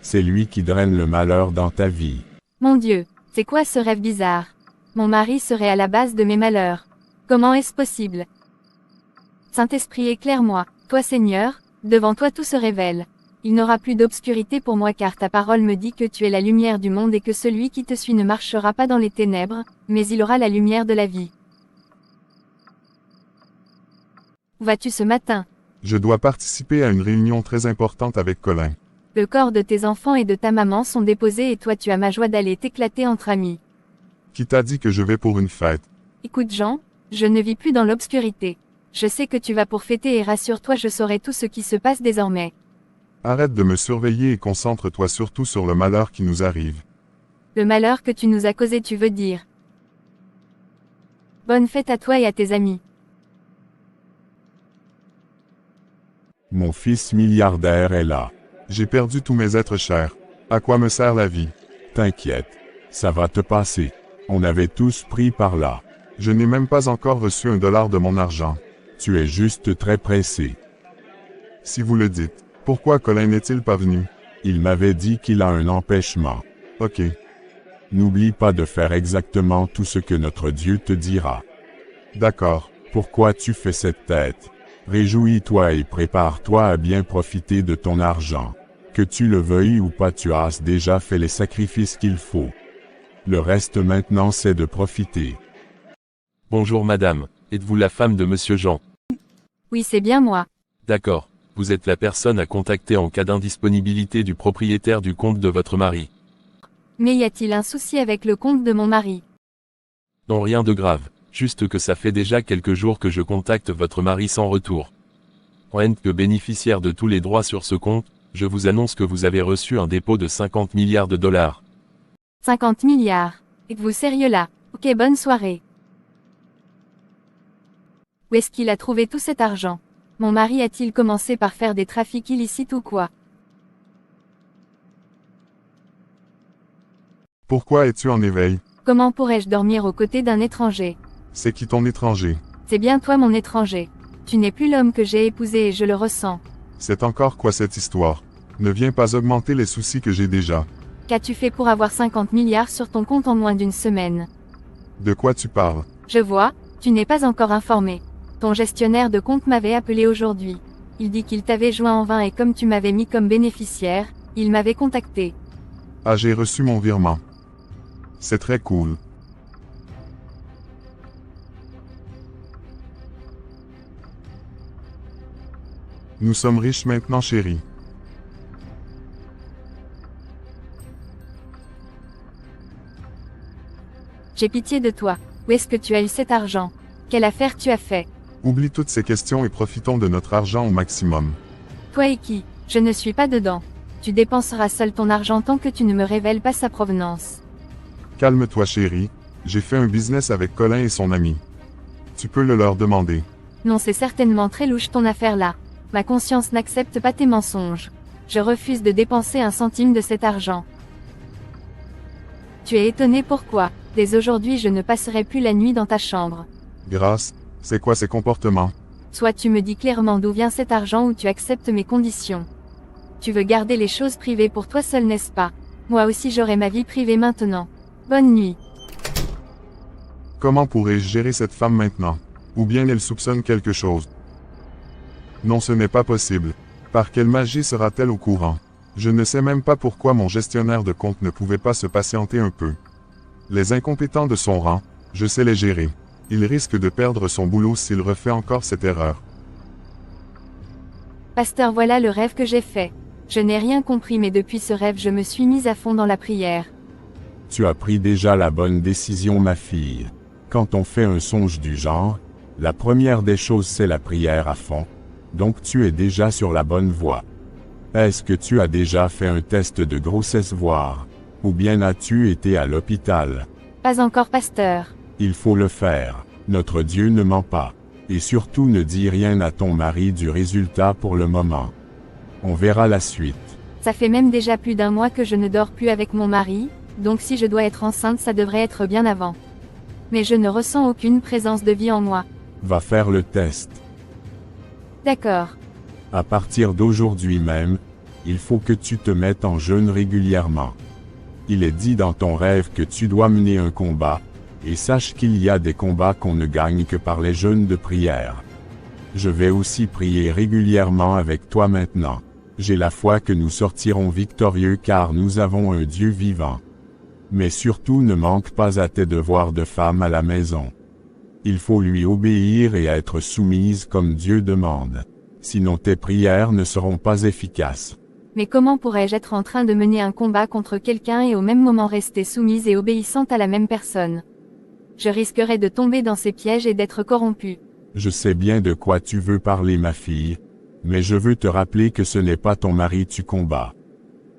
F: C'est lui qui draine le malheur dans ta vie.
C: Mon Dieu, c'est quoi ce rêve bizarre? Mon mari serait à la base de mes malheurs. Comment est-ce possible? Saint-Esprit, éclaire-moi, toi Seigneur, devant toi tout se révèle. Il n'aura plus d'obscurité pour moi car ta parole me dit que tu es la lumière du monde et que celui qui te suit ne marchera pas dans les ténèbres, mais il aura la lumière de la vie. Où vas-tu ce matin?
A: Je dois participer à une réunion très importante avec Colin.
C: Le corps de tes enfants et de ta maman sont déposés et toi tu as ma joie d'aller t'éclater entre amis.
A: Qui t'a dit que je vais pour une fête?
C: Écoute Jean, je ne vis plus dans l'obscurité. Je sais que tu vas pour fêter et rassure-toi, je saurai tout ce qui se passe désormais.
A: Arrête de me surveiller et concentre-toi surtout sur le malheur qui nous arrive.
C: Le malheur que tu nous as causé, tu veux dire. Bonne fête à toi et à tes amis.
F: Mon fils milliardaire est là.
A: J'ai perdu tous mes êtres chers. À quoi me sert la vie?
F: T'inquiète, ça va te passer. On avait tous pris par là.
A: Je n'ai même pas encore reçu $1 de mon argent.
F: Tu es juste très pressé.
A: Si vous le dites, pourquoi Colin n'est-il pas venu?
F: Il m'avait dit qu'il a un empêchement.
A: Ok.
F: N'oublie pas de faire exactement tout ce que notre Dieu te dira.
A: D'accord.
F: Pourquoi tu fais cette tête? Réjouis-toi et prépare-toi à bien profiter de ton argent. Que tu le veuilles ou pas, tu as déjà fait les sacrifices qu'il faut. Le reste maintenant c'est de profiter.
E: Bonjour madame, êtes-vous la femme de monsieur Jean?
C: Oui, c'est bien moi.
E: D'accord, vous êtes la personne à contacter en cas d'indisponibilité du propriétaire du compte de votre mari.
C: Mais y a-t-il un souci avec le compte de mon mari?
E: Non, rien de grave, juste que ça fait déjà quelques jours que je contacte votre mari sans retour. En tant que bénéficiaire de tous les droits sur ce compte, je vous annonce que vous avez reçu un dépôt de 50 milliards de dollars.
C: 50 milliards. Êtes-vous sérieux là? Ok, bonne soirée. Où est-ce qu'il a trouvé tout cet argent? Mon mari a-t-il commencé par faire des trafics illicites ou quoi?
A: Pourquoi es-tu en éveil?
C: Comment pourrais-je dormir aux côtés d'un étranger?
A: C'est qui ton étranger?
C: C'est bien toi mon étranger. Tu n'es plus l'homme que j'ai épousé et je le ressens.
A: C'est encore quoi cette histoire? Ne viens pas augmenter les soucis que j'ai déjà.
C: Qu'as-tu fait pour avoir 50 milliards sur ton compte en moins d'une semaine?
A: De quoi tu parles?
C: Je vois, tu n'es pas encore informé. Ton gestionnaire de compte m'avait appelé aujourd'hui. Il dit qu'il t'avait joint en vain et comme tu m'avais mis comme bénéficiaire, il m'avait contacté.
A: Ah, j'ai reçu mon virement. C'est très cool. Nous sommes riches maintenant, chérie.
C: J'ai pitié de toi. Où est-ce que tu as eu cet argent? Quelle affaire tu as fait?
A: Oublie toutes ces questions et profitons de notre argent au maximum.
C: Toi et qui? Je ne suis pas dedans. Tu dépenseras seul ton argent tant que tu ne me révèles pas sa provenance.
A: Calme-toi, chérie. J'ai fait un business avec Colin et son ami. Tu peux le leur demander.
C: Non, c'est certainement très louche ton affaire là. Ma conscience n'accepte pas tes mensonges. Je refuse de dépenser un centime de cet argent. Tu es étonné pourquoi? Dès aujourd'hui je ne passerai plus la nuit dans ta chambre.
A: Grâce, c'est quoi ces comportements?
C: Soit tu me dis clairement d'où vient cet argent ou tu acceptes mes conditions. Tu veux garder les choses privées pour toi seul, n'est-ce pas? Moi aussi j'aurai ma vie privée maintenant. Bonne nuit.
A: Comment pourrais-je gérer cette femme maintenant? Ou bien elle soupçonne quelque chose? Non, ce n'est pas possible. Par quelle magie sera-t-elle au courant? Je ne sais même pas pourquoi mon gestionnaire de compte ne pouvait pas se patienter un peu. Les incompétents de son rang, je sais les gérer. Il risque de perdre son boulot s'il refait encore cette erreur.
C: Pasteur, voilà le rêve que j'ai fait. Je n'ai rien compris mais depuis ce rêve je me suis mise à fond dans la prière.
F: Tu as pris déjà la bonne décision, ma fille. Quand on fait un songe du genre, la première des choses c'est la prière à fond. Donc tu es déjà sur la bonne voie. Est-ce que tu as déjà fait un test de grossesse voir? Ou bien as-tu été à l'hôpital?
C: Pas encore, pasteur.
F: Il faut le faire. Notre Dieu ne ment pas. Et surtout ne dis rien à ton mari du résultat pour le moment. On verra la suite.
C: Ça fait même déjà plus d'un mois que je ne dors plus avec mon mari, donc si je dois être enceinte ça devrait être bien avant. Mais je ne ressens aucune présence de vie en moi.
F: Va faire le test.
C: D'accord.
F: À partir d'aujourd'hui même, il faut que tu te mettes en jeûne régulièrement. Il est dit dans ton rêve que tu dois mener un combat, et sache qu'il y a des combats qu'on ne gagne que par les jeûnes de prière. Je vais aussi prier régulièrement avec toi maintenant. J'ai la foi que nous sortirons victorieux car nous avons un Dieu vivant. Mais surtout ne manque pas à tes devoirs de femme à la maison. Il faut lui obéir et être soumise comme Dieu demande. Sinon tes prières ne seront pas efficaces.
C: Mais comment pourrais-je être en train de mener un combat contre quelqu'un et au même moment rester soumise et obéissante à la même personne? Je risquerais de tomber dans ces pièges et d'être corrompue.
F: Je sais bien de quoi tu veux parler, ma fille, mais je veux te rappeler que ce n'est pas ton mari tu combats.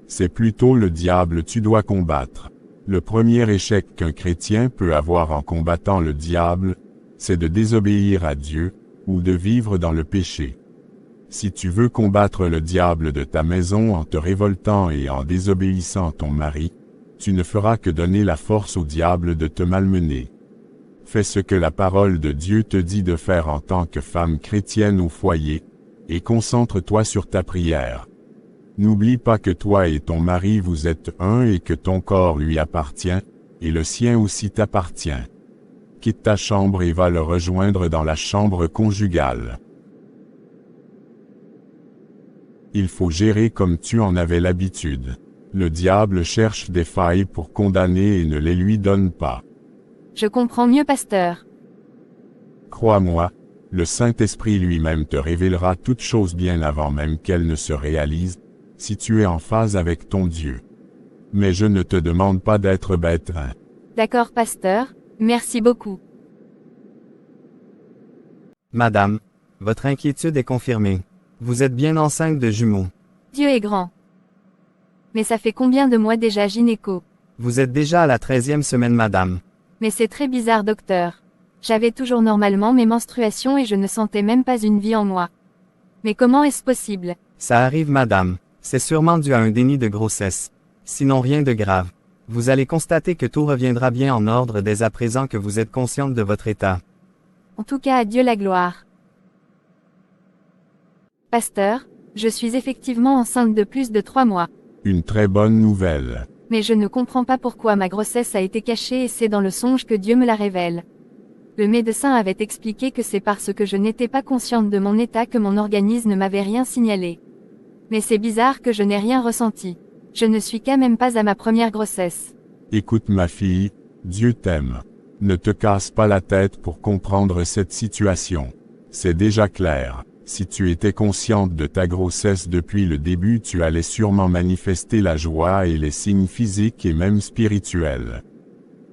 F: C'est plutôt le diable tu dois combattre. Le premier échec qu'un chrétien peut avoir en combattant le diable, c'est de désobéir à Dieu, ou de vivre dans le péché. Si tu veux combattre le diable de ta maison en te révoltant et en désobéissant à ton mari, tu ne feras que donner la force au diable de te malmener. Fais ce que la parole de Dieu te dit de faire en tant que femme chrétienne au foyer, et concentre-toi sur ta prière. N'oublie pas que toi et ton mari vous êtes un et que ton corps lui appartient, et le sien aussi t'appartient. Quitte ta chambre et va le rejoindre dans la chambre conjugale. Il faut gérer comme tu en avais l'habitude. Le diable cherche des failles pour condamner et ne les lui donne pas.
C: Je comprends mieux, pasteur.
F: Crois-moi, le Saint-Esprit lui-même te révélera toutes choses bien avant même qu'elles ne se réalisent, si tu es en phase avec ton Dieu. Mais je ne te demande pas d'être bête, hein.
C: D'accord, pasteur, merci beaucoup.
H: Madame, votre inquiétude est confirmée. Vous êtes bien enceinte de jumeaux.
C: Dieu est grand. Mais ça fait combien de mois déjà, gynéco?
H: Vous êtes déjà à la 13e semaine, madame.
C: Mais c'est très bizarre, docteur. J'avais toujours normalement mes menstruations et je ne sentais même pas une vie en moi. Mais comment est-ce possible?
H: Ça arrive, madame. C'est sûrement dû à un déni de grossesse. Sinon rien de grave. Vous allez constater que tout reviendra bien en ordre dès à présent que vous êtes consciente de votre état.
C: En tout cas, à Dieu la gloire. Pasteur, je suis effectivement enceinte de plus de 3 mois.
F: Une très bonne nouvelle.
C: Mais je ne comprends pas pourquoi ma grossesse a été cachée et c'est dans le songe que Dieu me la révèle. Le médecin avait expliqué que c'est parce que je n'étais pas consciente de mon état que mon organisme ne m'avait rien signalé. Mais c'est bizarre que je n'ai rien ressenti. Je ne suis quand même pas à ma première grossesse.
F: Écoute ma fille, Dieu t'aime. Ne te casse pas la tête pour comprendre cette situation. C'est déjà clair. Si tu étais consciente de ta grossesse depuis le début, tu allais sûrement manifester la joie et les signes physiques et même spirituels.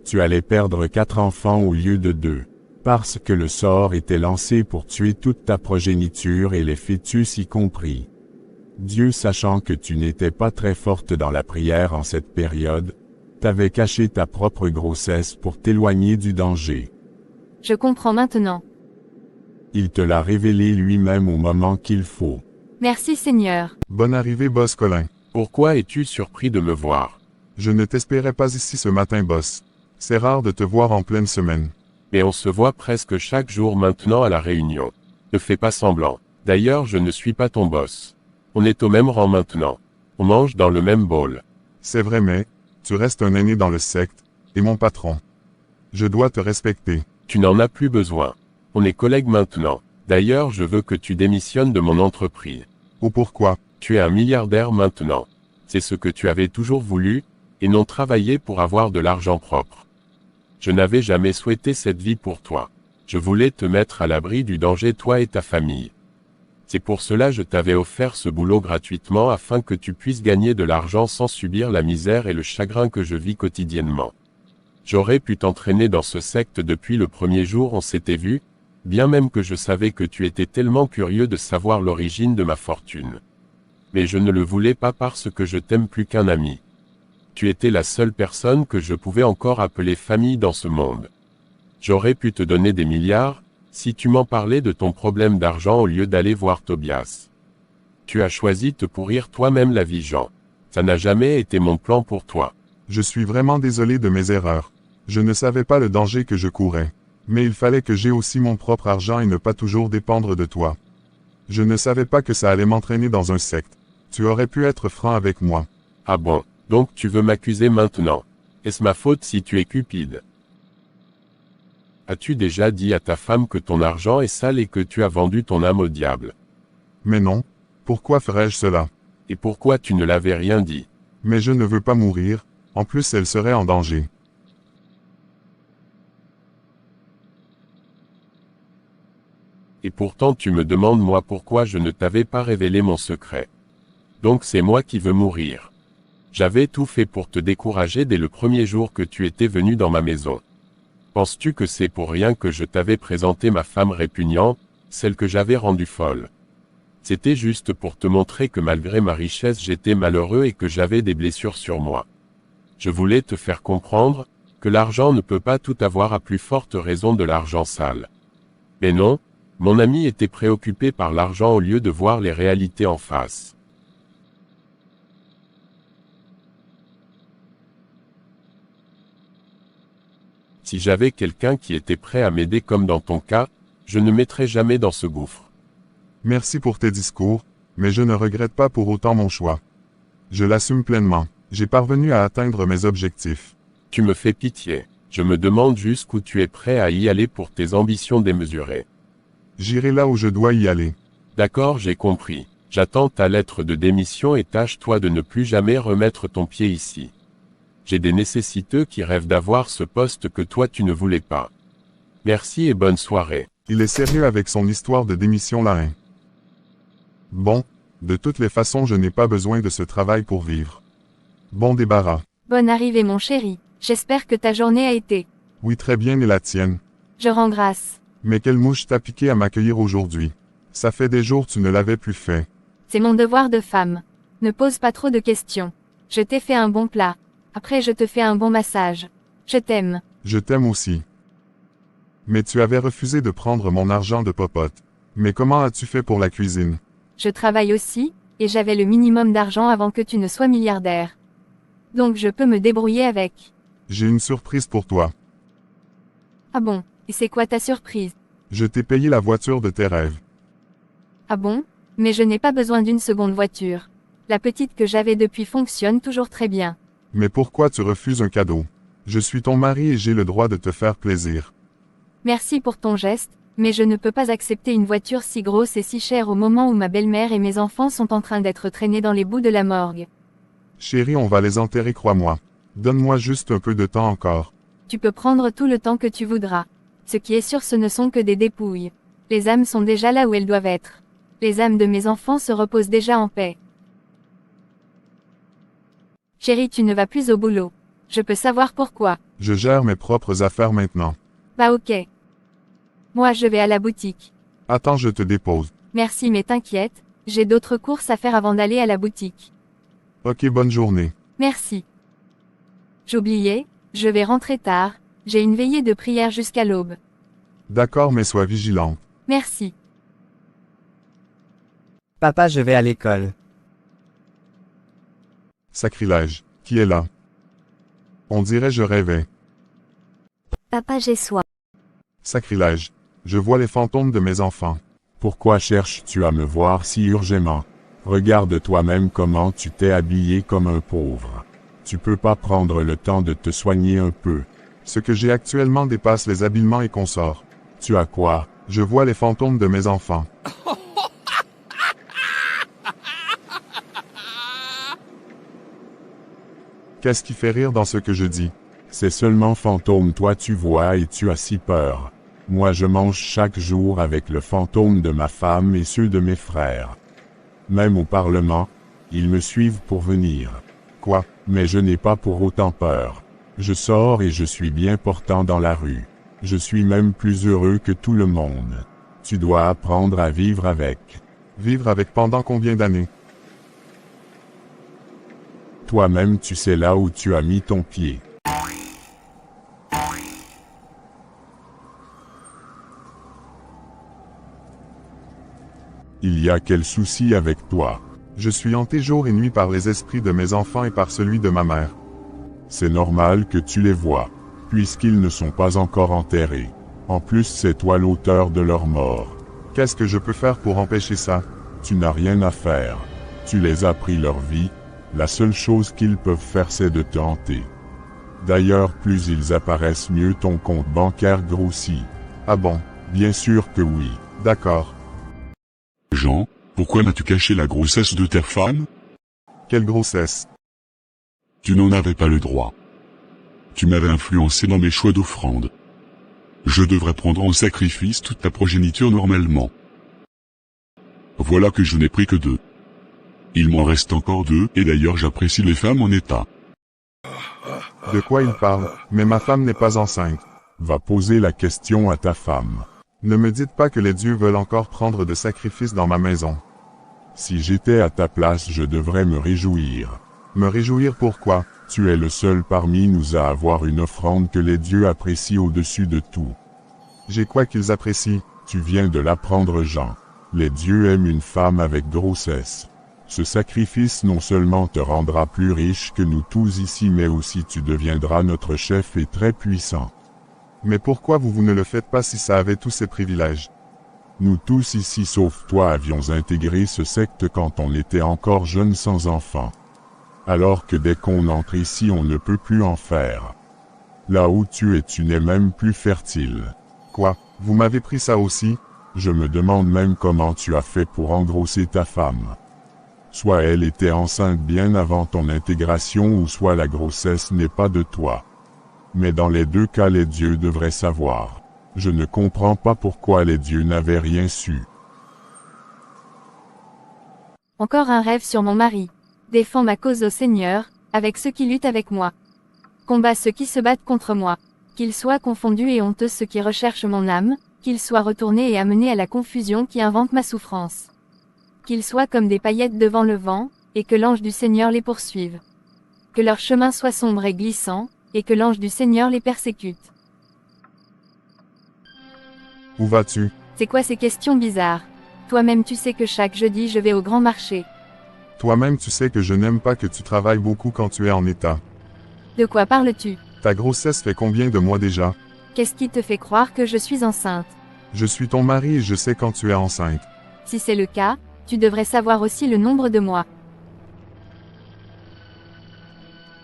F: Tu allais perdre 4 enfants au lieu de 2. Parce que le sort était lancé pour tuer toute ta progéniture et les fœtus y compris. Dieu, sachant que tu n'étais pas très forte dans la prière en cette période, t'avait caché ta propre grossesse pour t'éloigner du danger.
C: Je comprends maintenant.
F: Il te l'a révélé lui-même au moment qu'il faut.
C: Merci Seigneur.
A: Bonne arrivée, boss Colin.
B: Pourquoi es-tu surpris de me voir?
A: Je ne t'espérais pas ici ce matin, boss. C'est rare de te voir en pleine semaine.
B: Mais on se voit presque chaque jour maintenant à la réunion. Ne fais pas semblant. D'ailleurs, je ne suis pas ton boss. On est au même rang maintenant. On mange dans le même bol.
A: C'est vrai, mais tu restes un aîné dans le secte, et mon patron. Je dois te respecter.
B: Tu n'en as plus besoin. On est collègues maintenant. D'ailleurs, je veux que tu démissionnes de mon entreprise.
A: Ou pourquoi?
B: Tu es un milliardaire maintenant. C'est ce que tu avais toujours voulu, et non travailler pour avoir de l'argent propre. Je n'avais jamais souhaité cette vie pour toi. Je voulais te mettre à l'abri du danger, toi et ta famille. C'est pour cela que je t'avais offert ce boulot gratuitement afin que tu puisses gagner de l'argent sans subir la misère et le chagrin que je vis quotidiennement. J'aurais pu t'entraîner dans ce secte depuis le premier jour où on s'était vu, bien même que je savais que tu étais tellement curieux de savoir l'origine de ma fortune. Mais je ne le voulais pas parce que je t'aime plus qu'un ami. Tu étais la seule personne que je pouvais encore appeler famille dans ce monde. J'aurais pu te donner des milliards, si tu m'en parlais de ton problème d'argent au lieu d'aller voir Tobias. Tu as choisi de te pourrir toi-même la vie, Jean. Ça n'a jamais été mon plan pour toi.
A: Je suis vraiment désolé de mes erreurs. Je ne savais pas le danger que je courais. Mais il fallait que j'aie aussi mon propre argent et ne pas toujours dépendre de toi. Je ne savais pas que ça allait m'entraîner dans un secte. Tu aurais pu être franc avec moi.
B: Ah bon, donc tu veux m'accuser maintenant? Est-ce ma faute si tu es cupide? As-tu déjà dit à ta femme que ton argent est sale et que tu as vendu ton âme au diable?
A: Mais non. Pourquoi ferais-je cela?
B: Et pourquoi tu ne l'avais rien dit?
A: Mais je ne veux pas mourir. En plus, elle serait en danger.
B: Et pourtant tu me demandes moi pourquoi je ne t'avais pas révélé mon secret. Donc c'est moi qui veux mourir. J'avais tout fait pour te décourager dès le premier jour que tu étais venu dans ma maison. Penses-tu que c'est pour rien que je t'avais présenté ma femme répugnante, celle que j'avais rendue folle? C'était juste pour te montrer que malgré ma richesse j'étais malheureux et que j'avais des blessures sur moi. Je voulais te faire comprendre que l'argent ne peut pas tout avoir à plus forte raison de l'argent sale. Mais non, mon ami était préoccupé par l'argent au lieu de voir les réalités en face. Si j'avais quelqu'un qui était prêt à m'aider comme dans ton cas, je ne mettrais jamais dans ce gouffre.
A: Merci pour tes discours, mais je ne regrette pas pour autant mon choix. Je l'assume pleinement. J'ai parvenu à atteindre mes objectifs.
B: Tu me fais pitié. Je me demande jusqu'où tu es prêt à y aller pour tes ambitions démesurées.
A: J'irai là où je dois y aller.
B: D'accord, j'ai compris. J'attends ta lettre de démission et tâche-toi de ne plus jamais remettre ton pied ici. J'ai des nécessiteux qui rêvent d'avoir ce poste que toi tu ne voulais pas. Merci et bonne soirée.
A: Il est sérieux avec son histoire de démission là, hein. Bon, de toutes les façons je n'ai pas besoin de ce travail pour vivre. Bon débarras.
C: Bonne arrivée mon chéri. J'espère que ta journée a été.
A: Oui très bien et la tienne.
C: Je rends grâce.
A: Mais quelle mouche t'a piqué à m'accueillir aujourd'hui? Ça fait des jours tu ne l'avais plus fait.
C: C'est mon devoir de femme. Ne pose pas trop de questions. Je t'ai fait un bon plat. Après je te fais un bon massage. Je t'aime.
A: Je t'aime aussi. Mais tu avais refusé de prendre mon argent de popote. Mais comment as-tu fait pour la cuisine?
C: Je travaille aussi, et j'avais le minimum d'argent avant que tu ne sois milliardaire. Donc je peux me débrouiller avec.
A: J'ai une surprise pour toi.
C: Ah bon, et c'est quoi ta surprise?
A: Je t'ai payé la voiture de tes rêves.
C: Ah bon? Mais je n'ai pas besoin d'une seconde voiture. La petite que j'avais depuis fonctionne toujours très bien.
A: Mais pourquoi tu refuses un cadeau? Je suis ton mari et j'ai le droit de te faire plaisir.
C: Merci pour ton geste, mais je ne peux pas accepter une voiture si grosse et si chère au moment où ma belle-mère et mes enfants sont en train d'être traînés dans les boues de la morgue.
A: Chérie, on va les enterrer, crois-moi. Donne-moi juste un peu de temps encore.
C: Tu peux prendre tout le temps que tu voudras. Ce qui est sûr, ce ne sont que des dépouilles. Les âmes sont déjà là où elles doivent être. Les âmes de mes enfants se reposent déjà en paix. Chérie, tu ne vas plus au boulot. Je peux savoir pourquoi.
A: Je gère mes propres affaires maintenant.
C: Bah ok. Moi je vais à la boutique.
A: Attends, je te dépose.
C: Merci mais t'inquiète, j'ai d'autres courses à faire avant d'aller à la boutique.
A: Ok, bonne journée.
C: Merci. J'oubliais, je vais rentrer tard, j'ai une veillée de prière jusqu'à l'aube.
A: D'accord, mais sois vigilante.
C: Merci.
H: Papa, je vais à l'école.
A: Sacrilège. Qui est là? On dirait je rêvais.
D: Papa, j'ai soif.
A: Sacrilège. Je vois les fantômes de mes enfants.
F: Pourquoi cherches-tu à me voir si urgemment? Regarde toi-même comment tu t'es habillé comme un pauvre. Tu peux pas prendre le temps de te soigner un peu.
A: Ce que j'ai actuellement dépasse les habillements et consorts.
F: Tu as quoi?
A: Je vois les fantômes de mes enfants. Qu'est-ce qui fait rire dans ce que je dis?
F: C'est seulement fantôme toi tu vois et tu as si peur. Moi je mange chaque jour avec le fantôme de ma femme et ceux de mes frères. Même au Parlement, ils me suivent pour venir.
A: Quoi?
F: Mais je n'ai pas pour autant peur. Je sors et je suis bien portant dans la rue. Je suis même plus heureux que tout le monde. Tu dois apprendre à vivre avec.
A: Vivre avec pendant combien d'années?
F: Toi-même tu sais là où tu as mis ton pied. Il y a quel souci avec toi?
A: Je suis hanté jour et nuit par les esprits de mes enfants et par celui de ma mère.
F: C'est normal que tu les vois, puisqu'ils ne sont pas encore enterrés. En plus c'est toi l'auteur de leur mort.
A: Qu'est-ce que je peux faire pour empêcher ça?
F: Tu n'as rien à faire. Tu les as pris leur vie. La seule chose qu'ils peuvent faire c'est de te hanter. D'ailleurs plus ils apparaissent mieux ton compte bancaire grossit.
A: Ah bon?
F: Bien sûr que oui.
A: D'accord.
K: Jean, pourquoi m'as-tu caché la grossesse de ta femme?
A: Quelle grossesse?
K: Tu n'en avais pas le droit. Tu m'avais influencé dans mes choix d'offrande. Je devrais prendre en sacrifice toute ta progéniture normalement. Voilà que je n'ai pris que 2. Il m'en reste encore 2, et d'ailleurs j'apprécie les femmes en état.
A: De quoi il parle? Mais ma femme n'est pas enceinte.
F: Va poser la question à ta femme.
A: Ne me dites pas que les dieux veulent encore prendre de sacrifices dans ma maison.
F: Si j'étais à ta place je devrais me réjouir.
A: Me réjouir pourquoi?
F: Tu es le seul parmi nous à avoir une offrande que les dieux apprécient au-dessus de tout.
A: J'ai quoi qu'ils apprécient?
F: Tu viens de l'apprendre Jean. Les dieux aiment une femme avec grossesse. Ce sacrifice non seulement te rendra plus riche que nous tous ici mais aussi tu deviendras notre chef et très puissant.
A: Mais pourquoi vous ne le faites pas si ça avait tous ces privilèges?
F: Nous tous ici sauf toi avions intégré ce secte quand on était encore jeunes sans enfants. alors que dès qu'on entre ici on ne peut plus en faire. Là où tu es tu n'es même plus fertile.
A: Quoi? Vous m'avez pris ça aussi?
F: Je me demande même comment tu as fait pour engrosser ta femme. Soit elle était enceinte bien avant ton intégration ou soit la grossesse n'est pas de toi. Mais dans les deux cas les dieux devraient savoir. Je ne comprends pas pourquoi les dieux n'avaient rien su.
C: Encore un rêve sur mon mari. Défends ma cause au Seigneur, avec ceux qui luttent avec moi. Combat ceux qui se battent contre moi. Qu'ils soient confondus et honteux ceux qui recherchent mon âme, qu'ils soient retournés et amenés à la confusion qui invente ma souffrance. Qu'ils soient comme des paillettes devant le vent, et que l'ange du Seigneur les poursuive. Que leur chemin soit sombre et glissant, et que l'ange du Seigneur les persécute.
A: Où vas-tu?
C: C'est quoi ces questions bizarres? Toi-même tu sais que chaque jeudi je vais au grand marché.
A: Toi-même tu sais que je n'aime pas que tu travailles beaucoup quand tu es en état.
C: De quoi parles-tu?
A: Ta grossesse fait combien de mois déjà?
C: Qu'est-ce qui te fait croire que je suis enceinte?
A: Je suis ton mari et je sais quand tu es enceinte.
C: Si c'est le cas, tu devrais savoir aussi le nombre de mois.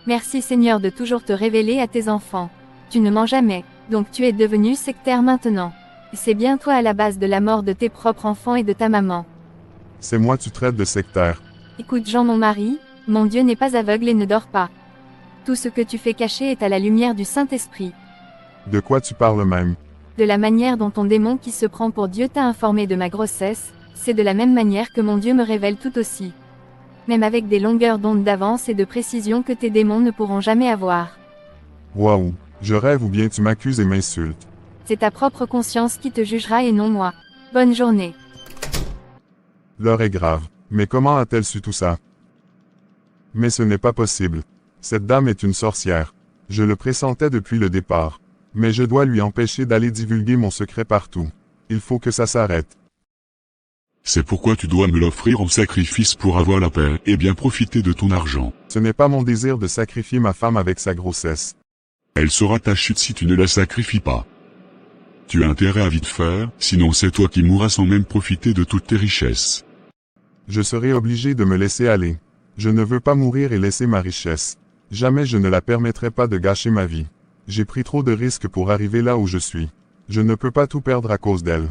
C: Merci Seigneur de toujours te révéler à tes enfants. Tu ne mens jamais, donc tu es devenu sectaire maintenant. C'est bien toi à la base de la mort de tes propres enfants et de ta maman.
A: C'est moi tu traites de sectaire.
C: Écoute Jean mon mari, mon Dieu n'est pas aveugle et ne dort pas. Tout ce que tu fais cacher est à la lumière du Saint-Esprit.
A: De quoi tu parles même?
C: De la manière dont ton démon qui se prend pour Dieu t'a informé de ma grossesse, c'est de la même manière que mon Dieu me révèle tout aussi. Même avec des longueurs d'onde d'avance et de précision que tes démons ne pourront jamais avoir.
A: Waouh, je rêve ou bien tu m'accuses et m'insultes.
C: C'est ta propre conscience qui te jugera et non moi. Bonne journée.
A: L'heure est grave. Mais comment a-t-elle su tout ça? Mais ce n'est pas possible. Cette dame est une sorcière. Je le pressentais depuis le départ. Mais je dois lui empêcher d'aller divulguer mon secret partout. Il faut que ça s'arrête.
K: C'est pourquoi tu dois me l'offrir en sacrifice pour avoir la paix et bien profiter de ton argent.
A: Ce n'est pas mon désir de sacrifier ma femme avec sa grossesse.
K: Elle sera ta chute si tu ne la sacrifies pas. Tu as intérêt à vite faire, sinon c'est toi qui mourras sans même profiter de toutes tes richesses.
A: Je serai obligé de me laisser aller. Je ne veux pas mourir et laisser ma richesse. Jamais je ne la permettrai pas de gâcher ma vie. J'ai pris trop de risques pour arriver là où je suis. Je ne peux pas tout perdre à cause d'elle.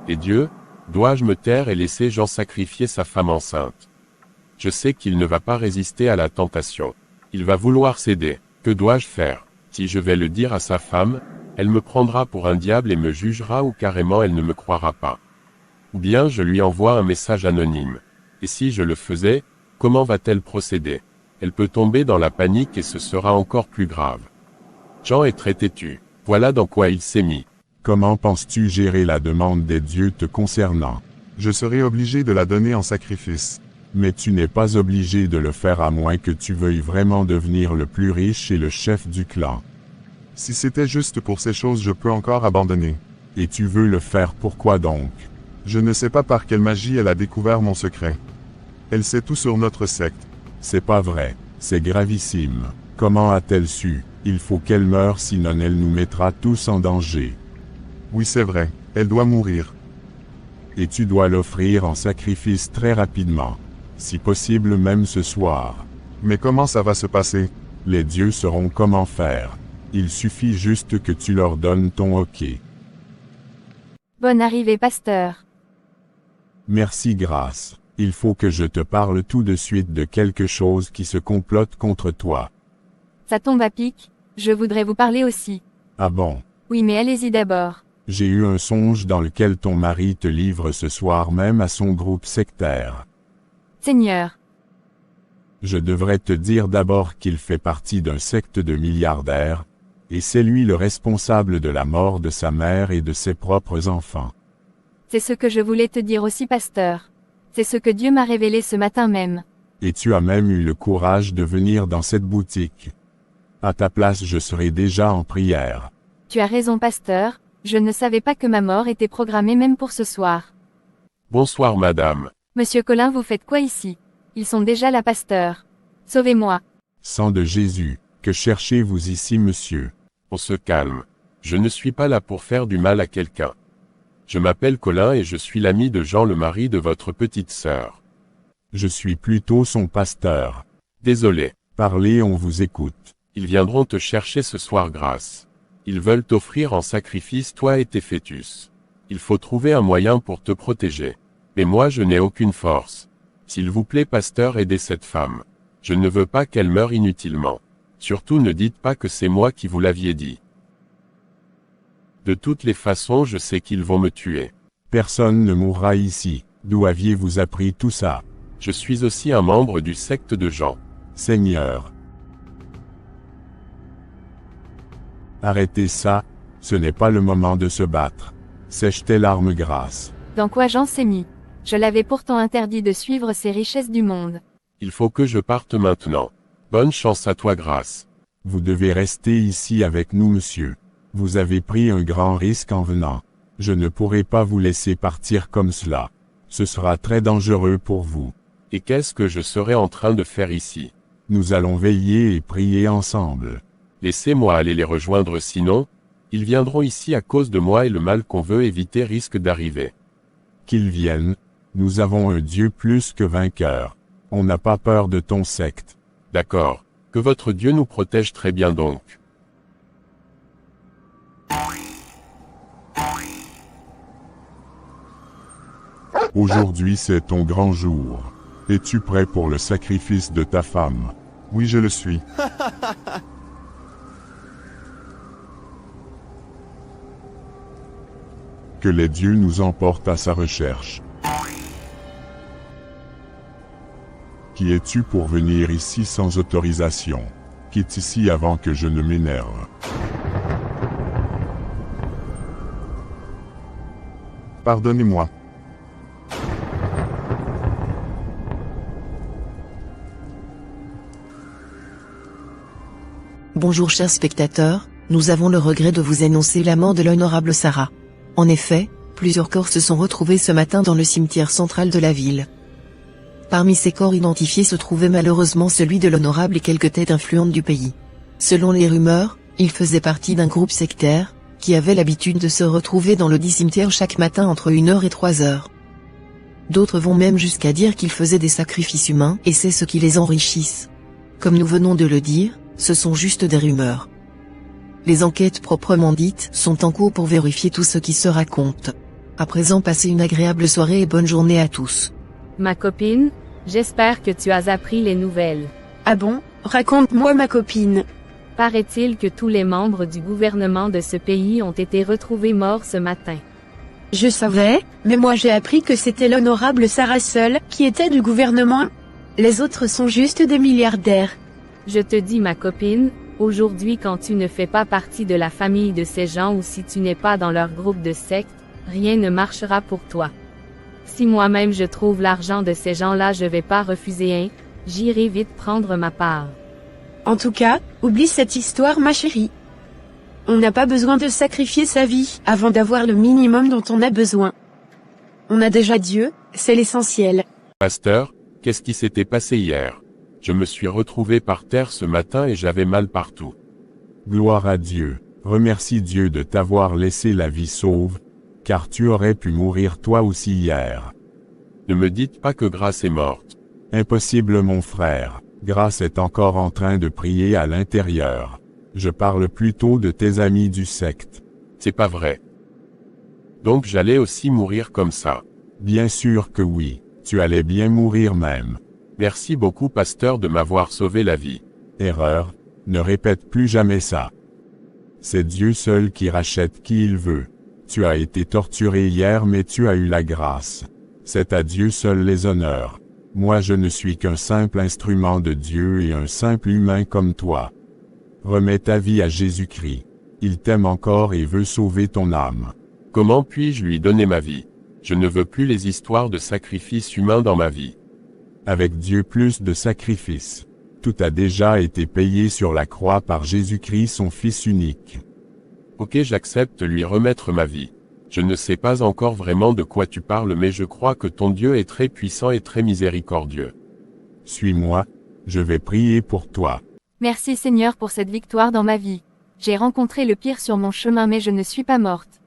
B: Et Dieu, dois-je me taire et laisser Jean sacrifier sa femme enceinte? Je sais qu'il ne va pas résister à la tentation. Il va vouloir céder. Que dois-je faire? Si je vais le dire à sa femme, elle me prendra pour un diable et me jugera ou carrément elle ne me croira pas. Ou bien je lui envoie un message anonyme. Et si je le faisais, comment va-t-elle procéder? Elle peut tomber dans la panique et ce sera encore plus grave. Jean est très têtu. Voilà dans quoi il s'est mis.
F: Comment penses-tu gérer la demande des dieux te concernant?
A: Je serai obligé de la donner en sacrifice.
F: Mais tu n'es pas obligé de le faire à moins que tu veuilles vraiment devenir le plus riche et le chef du clan.
A: Si c'était juste pour ces choses je peux encore abandonner.
F: Et tu veux le faire pourquoi donc?
A: Je ne sais pas par quelle magie elle a découvert mon secret. Elle sait tout sur notre secte.
F: C'est pas vrai. C'est gravissime. Comment a-t-elle su? Il faut qu'elle meure sinon elle nous mettra tous en danger.
A: Oui c'est vrai. Elle doit mourir.
F: Et tu dois l'offrir en sacrifice très rapidement. Si possible même ce soir.
A: Mais comment ça va se passer?
F: Les dieux sauront comment faire. Il suffit juste que tu leur donnes ton OK.
C: Bonne arrivée pasteur.
F: Merci grâce. Il faut que je te parle tout de suite de quelque chose qui se complote contre toi.
C: Ça tombe à pic, je voudrais vous parler aussi.
F: Ah bon?
C: Oui mais allez-y d'abord.
F: J'ai eu un songe dans lequel ton mari te livre ce soir même à son groupe sectaire.
C: Seigneur.
F: Je devrais te dire d'abord qu'il fait partie d'un secte de milliardaires, et c'est lui le responsable de la mort de sa mère et de ses propres enfants.
C: C'est ce que je voulais te dire aussi pasteur. C'est ce que Dieu m'a révélé ce matin même.
F: Et tu as même eu le courage de venir dans cette boutique. À ta place je serais déjà en prière.
C: Tu as raison pasteur, je ne savais pas que ma mort était programmée même pour ce soir.
B: Bonsoir madame.
C: Monsieur Colin vous faites quoi ici? Ils sont déjà là pasteur. Sauvez-moi.
F: Sang de Jésus, que cherchez-vous ici monsieur?
B: On se calme. Je ne suis pas là pour faire du mal à quelqu'un. Je m'appelle Colin et je suis l'ami de Jean le mari de votre petite sœur.
F: Je suis plutôt son pasteur.
B: Désolé.
F: Parlez, on vous écoute.
B: Ils viendront te chercher ce soir, Grâce. Ils veulent t'offrir en sacrifice toi et tes fœtus. Il faut trouver un moyen pour te protéger. Mais moi je n'ai aucune force. S'il vous plaît, pasteur, aidez cette femme. Je ne veux pas qu'elle meure inutilement. Surtout ne dites pas que c'est moi qui vous l'aviez dit. De toutes les façons, je sais qu'ils vont me tuer.
F: Personne ne mourra ici. D'où aviez-vous appris tout ça?
B: Je suis aussi un membre du secte de Jean.
F: Seigneur. Arrêtez ça, ce n'est pas le moment de se battre. Sèche tes larmes, Grâce.
C: Dans quoi Jean s'est mis? Je l'avais pourtant interdit de suivre ces richesses du monde.
B: Il faut que je parte maintenant. Bonne chance à toi, Grâce.
F: Vous devez rester ici avec nous, monsieur. Vous avez pris un grand risque en venant. Je ne pourrai pas vous laisser partir comme cela. Ce sera très dangereux pour vous.
B: Et qu'est-ce que je serais en train de faire ici?
F: Nous allons veiller et prier ensemble.
B: Laissez-moi aller les rejoindre, sinon, ils viendront ici à cause de moi et le mal qu'on veut éviter risque d'arriver.
F: Qu'ils viennent, nous avons un Dieu plus que vainqueur. On n'a pas peur de ton secte.
B: D'accord, que votre Dieu nous protège très bien donc.
F: Aujourd'hui c'est ton grand jour. Es-tu prêt pour le sacrifice de ta femme?
A: Oui, je le suis.
F: Que les dieux nous emportent à sa recherche. Qui es-tu pour venir ici sans autorisation? Quitte ici avant que je ne m'énerve.
A: Pardonnez-moi.
L: Bonjour chers spectateurs, nous avons le regret de vous annoncer la mort de l'honorable Sarah. En effet, plusieurs corps se sont retrouvés ce matin dans le cimetière central de la ville. Parmi ces corps identifiés se trouvait malheureusement celui de l'honorable et quelques têtes influentes du pays. Selon les rumeurs, il faisait partie d'un groupe sectaire, qui avait l'habitude de se retrouver dans le dit cimetière chaque matin entre 1h et 3h. D'autres vont même jusqu'à dire qu'ils faisaient des sacrifices humains et c'est ce qui les enrichisse. Comme nous venons de le dire, ce sont juste des rumeurs. Les enquêtes proprement dites sont en cours pour vérifier tout ce qui se raconte. À présent, passez une agréable soirée et bonne journée à tous.
I: Ma copine, j'espère que tu as appris les nouvelles.
M: Ah bon? Raconte-moi ma copine.
I: Paraît-il que tous les membres du gouvernement de ce pays ont été retrouvés morts ce matin.
M: Je savais, mais moi j'ai appris que c'était l'honorable Sarah seule qui était du gouvernement. Les autres sont juste des milliardaires.
I: Je te dis ma copine, aujourd'hui quand tu ne fais pas partie de la famille de ces gens ou si tu n'es pas dans leur groupe de secte, rien ne marchera pour toi. Si moi-même je trouve l'argent de ces gens-là, je vais pas refuser j'irai vite prendre ma part.
M: En tout cas, oublie cette histoire ma chérie. On n'a pas besoin de sacrifier sa vie avant d'avoir le minimum dont on a besoin. On a déjà Dieu, c'est l'essentiel.
B: Pasteur, qu'est-ce qui s'était passé hier? Je me suis retrouvé par terre ce matin et j'avais mal partout.
F: Gloire à Dieu. Remercie Dieu de t'avoir laissé la vie sauve, car tu aurais pu mourir toi aussi hier.
B: Ne me dites pas que Grâce est morte.
F: Impossible mon frère. Grâce est encore en train de prier à l'intérieur. Je parle plutôt de tes amis du secte.
B: C'est pas vrai. Donc j'allais aussi mourir comme ça.
F: Bien sûr que oui. Tu allais bien mourir même.
B: Merci beaucoup pasteur de m'avoir sauvé la vie.
F: Erreur. Ne répète plus jamais ça. C'est Dieu seul qui rachète qui il veut. Tu as été torturé hier mais tu as eu la grâce. C'est à Dieu seul les honneurs. Moi je ne suis qu'un simple instrument de Dieu et un simple humain comme toi. Remets ta vie à Jésus-Christ. Il t'aime encore et veut sauver ton âme.
B: Comment puis-je lui donner ma vie? Je ne veux plus les histoires de sacrifices humains dans ma vie.
F: Avec Dieu plus de sacrifices. Tout a déjà été payé sur la croix par Jésus-Christ son Fils unique.
B: Ok, j'accepte lui remettre ma vie. Je ne sais pas encore vraiment de quoi tu parles mais je crois que ton Dieu est très puissant et très miséricordieux.
F: Suis-moi, je vais prier pour toi.
C: Merci Seigneur pour cette victoire dans ma vie. J'ai rencontré le pire sur mon chemin mais je ne suis pas morte.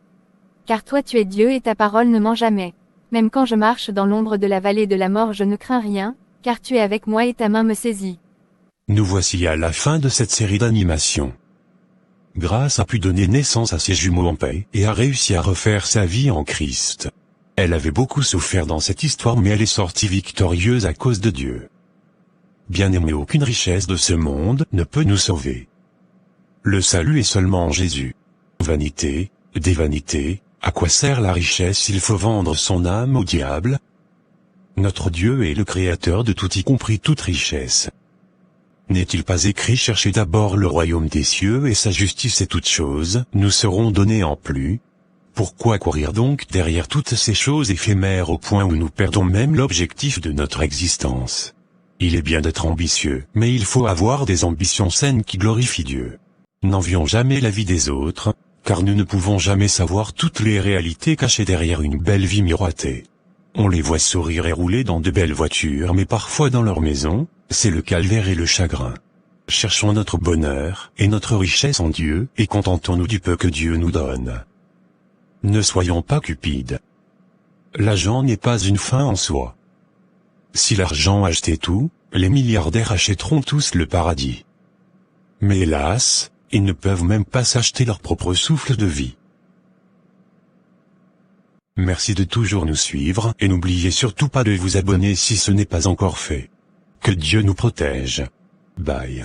C: Car toi tu es Dieu et ta parole ne ment jamais. Même quand je marche dans l'ombre de la vallée de la mort, je ne crains rien, car tu es avec moi et ta main me saisit.
N: Nous voici à la fin de cette série d'animations. Grace a pu donner naissance à ses jumeaux en paix et a réussi à refaire sa vie en Christ. Elle avait beaucoup souffert dans cette histoire, mais elle est sortie victorieuse à cause de Dieu. Bien-aimé, aucune richesse de ce monde ne peut nous sauver. Le salut est seulement en Jésus. Vanité, des vanités, à quoi sert la richesse s'il faut vendre son âme au diable? Notre Dieu est le créateur de tout, y compris toute richesse. N'est-il pas écrit: cherchez d'abord le royaume des cieux et sa justice, et toutes choses nous seront données en plus? Pourquoi courir donc derrière toutes ces choses éphémères au point où nous perdons même l'objectif de notre existence? Il est bien d'être ambitieux, mais il faut avoir des ambitions saines qui glorifient Dieu. N'envions jamais la vie des autres, car nous ne pouvons jamais savoir toutes les réalités cachées derrière une belle vie miroitée. On les voit sourire et rouler dans de belles voitures, mais parfois dans leur maison, c'est le calvaire et le chagrin. Cherchons notre bonheur et notre richesse en Dieu, et contentons-nous du peu que Dieu nous donne. Ne soyons pas cupides. L'argent n'est pas une fin en soi. Si l'argent achetait tout, les milliardaires achèteront tous le paradis. Mais hélas, ils ne peuvent même pas s'acheter leur propre souffle de vie. Merci de toujours nous suivre, et n'oubliez surtout pas de vous abonner si ce n'est pas encore fait. Que Dieu nous protège. Bye.